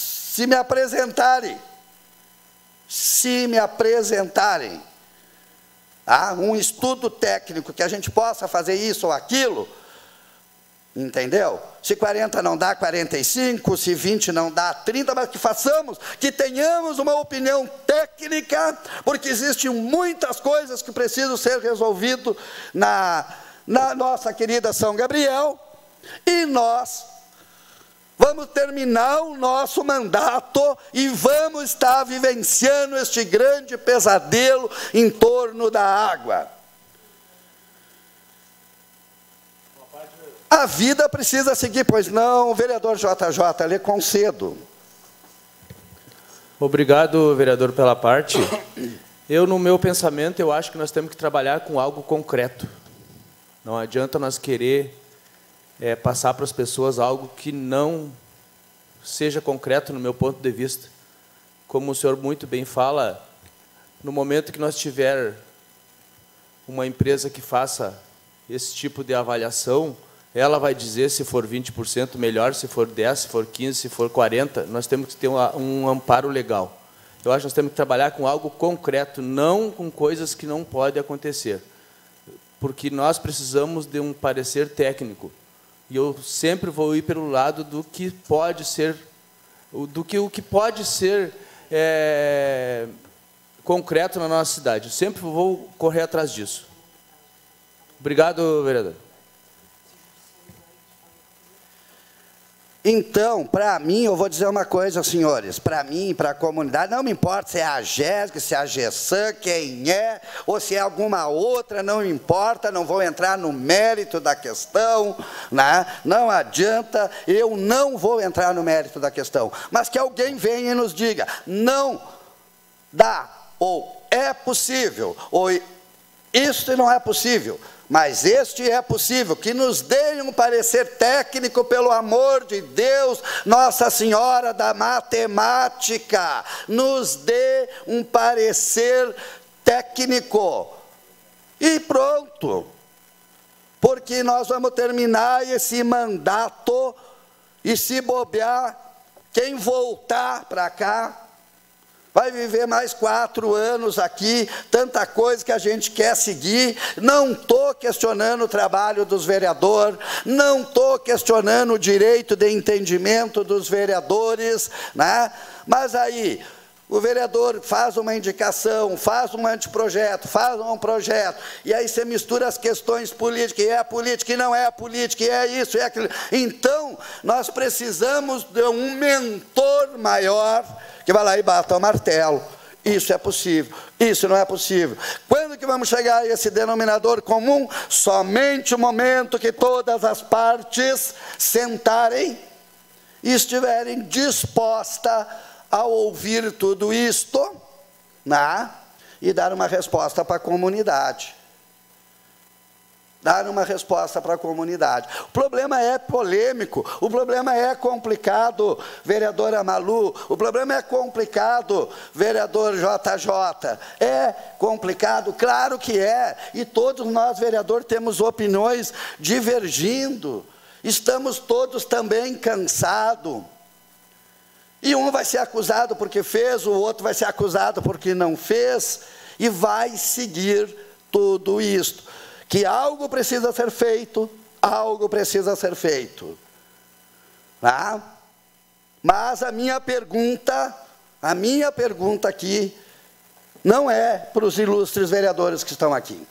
Se me apresentarem, um estudo técnico que a gente possa fazer isso ou aquilo, entendeu? Se 40 não dá, 45, se 20 não dá, 30, mas que façamos, que tenhamos uma opinião técnica, porque existem muitas coisas que precisam ser resolvidas na nossa querida São Gabriel, e nós vamos terminar o nosso mandato e vamos estar vivenciando este grande pesadelo em torno da água. A vida precisa seguir, pois não, vereador JJ, lhe concedo. Obrigado, vereador, pela parte. No meu pensamento, eu acho que nós temos que trabalhar com algo concreto. Não adianta nós querer passar para as pessoas algo que não seja concreto no meu ponto de vista. Como o senhor muito bem fala, no momento que nós tiver uma empresa que faça esse tipo de avaliação, ela vai dizer se for 20% melhor, se for 10%, se for 15%, se for 40%, nós temos que ter um amparo legal. Eu acho que nós temos que trabalhar com algo concreto, não com coisas que não podem acontecer. Porque nós precisamos de um parecer técnico. E eu sempre vou ir pelo lado do que pode ser, o que pode ser concreto na nossa cidade. Eu sempre vou correr atrás disso. Obrigado, vereador. Então, para mim, eu vou dizer uma coisa, senhores, para mim, para a comunidade, não me importa se é a GESG, se é a GESAN, quem é, ou se é alguma outra, não importa, não vou entrar no mérito da questão, não adianta, eu não vou entrar no mérito da questão, mas que alguém venha e nos diga, não dá, ou é possível, ou isso não é possível, mas este é possível, que nos dê um parecer técnico, pelo amor de Deus, Nossa Senhora da Matemática, nos dê um parecer técnico, e pronto, porque nós vamos terminar esse mandato, e se bobear, quem voltar para cá, vai viver mais 4 anos aqui, tanta coisa que a gente quer seguir. Não estou questionando o trabalho dos vereadores, não estou questionando o direito de entendimento dos vereadores, mas aí o vereador faz uma indicação, faz um anteprojeto, faz um projeto, e aí você mistura as questões políticas, e é política, e não é política, e é isso, e é aquilo. Então, nós precisamos de um mentor maior, que vai lá e bata o martelo, Isso é possível. Isso não é possível. Quando que vamos chegar a esse denominador comum? Somente o momento que todas as partes sentarem e estiverem dispostas a ouvir tudo isto, né? E dar uma resposta para a comunidade. Dar uma resposta para a comunidade. O problema é polêmico, o problema é complicado, vereadora Malu, o problema é complicado, vereador JJ. É complicado, claro que é, e todos nós, vereador, temos opiniões divergindo, estamos todos também cansados. E um vai ser acusado porque fez, o outro vai ser acusado porque não fez, e vai seguir tudo isto. Que algo precisa ser feito, algo precisa ser feito. Tá? Mas a minha pergunta aqui, não é para os ilustres vereadores que estão aqui.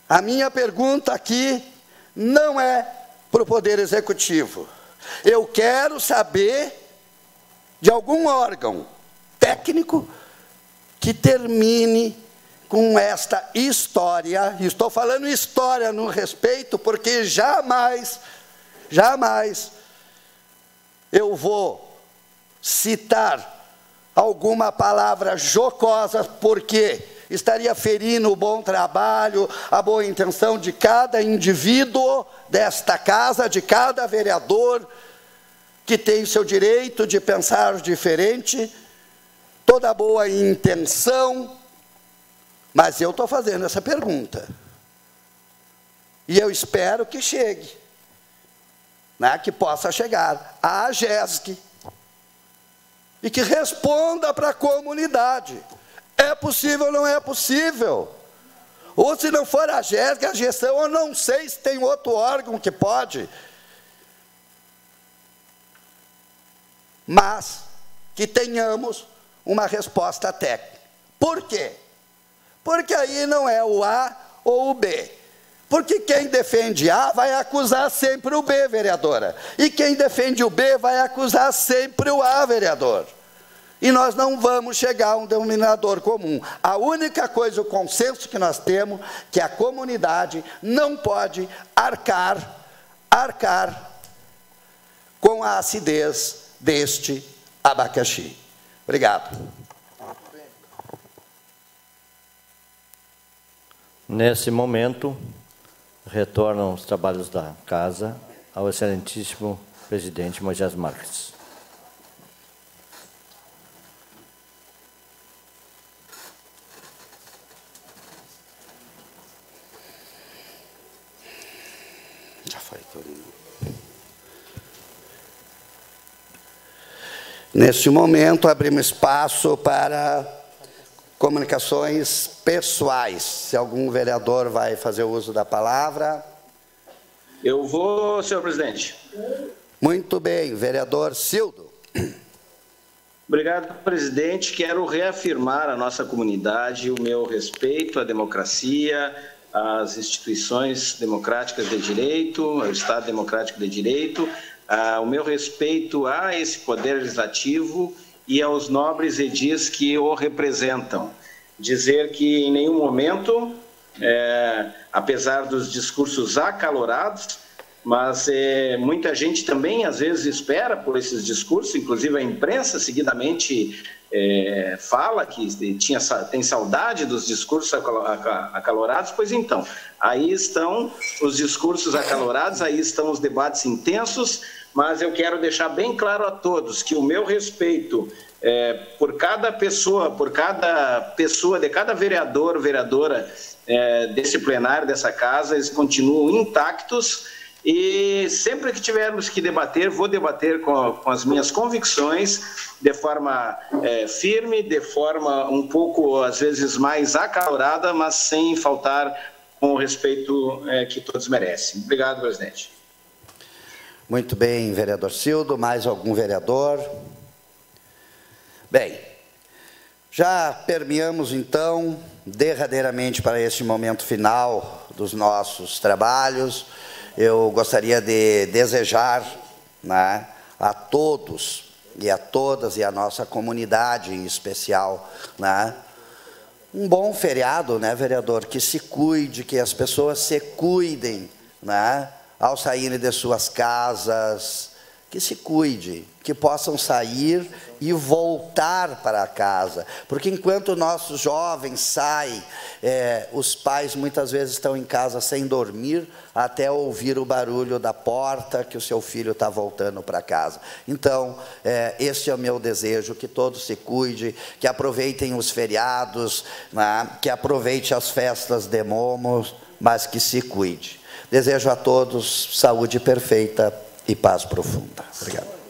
A minha pergunta aqui não é para o Poder Executivo. Eu quero saber de algum órgão técnico que termine com esta história, e estou falando história no respeito, porque jamais eu vou citar alguma palavra jocosa, porque estaria ferindo o bom trabalho, a boa intenção de cada indivíduo desta casa, de cada vereador, que tem o seu direito de pensar diferente, toda boa intenção. Mas eu estou fazendo essa pergunta. E eu espero que chegue, né, que possa chegar à AGESC e que responda para a comunidade. É possível ou não é possível? Ou se não for a AGESC, a gestão, eu não sei se tem outro órgão que pode. Mas que tenhamos uma resposta técnica. Por quê? Porque aí não é o A ou o B. Porque quem defende A vai acusar sempre o B, vereadora. E quem defende o B vai acusar sempre o A, vereador. E nós não vamos chegar a um denominador comum. A única coisa, o consenso que nós temos, que a comunidade não pode arcar com a acidez deste abacaxi. Obrigado. Nesse momento, retornam os trabalhos da casa ao excelentíssimo presidente Moisés Marques. Já foi, Torino. Neste momento, abrimos espaço para comunicações pessoais. Se algum vereador vai fazer o uso da palavra. Eu vou, senhor presidente. Muito bem, vereador Cildo. Obrigado, presidente. Quero reafirmar à nossa comunidade o meu respeito à democracia, às instituições democráticas de direito, ao Estado Democrático de Direito, o meu respeito a esse Poder Legislativo e aos nobres edis que o representam. Dizer que em nenhum momento, apesar dos discursos acalorados, mas muita gente também às vezes espera por esses discursos, inclusive a imprensa seguidamente fala que tem saudade dos discursos acalorados. Pois então, aí estão os discursos acalorados, aí estão os debates intensos, mas eu quero deixar bem claro a todos que o meu respeito por cada pessoa de cada vereador, vereadora desse plenário, dessa casa, eles continuam intactos. E sempre que tivermos que debater, vou debater com as minhas convicções, de forma firme, de forma um pouco, às vezes, mais acalorada, mas sem faltar com o respeito que todos merecem. Obrigado, presidente. Muito bem, vereador Cildo. Mais algum vereador? Bem, já permeamos, então, derradeiramente para este momento final dos nossos trabalhos. Eu gostaria de desejar, né, a todos e a todas, e a nossa comunidade em especial, né? Um bom feriado, né, vereador? Que se cuide, que as pessoas se cuidem, né? Ao saírem de suas casas, que se cuide, que possam sair e voltar para casa. Porque enquanto nossos jovens saem, os pais muitas vezes estão em casa sem dormir, até ouvir o barulho da porta que o seu filho está voltando para casa. Então, este é o meu desejo, que todos se cuidem, que aproveitem os feriados, né? Que aproveitem as festas de momos, mas que se cuide. Desejo a todos saúde perfeita e paz profunda. Obrigado.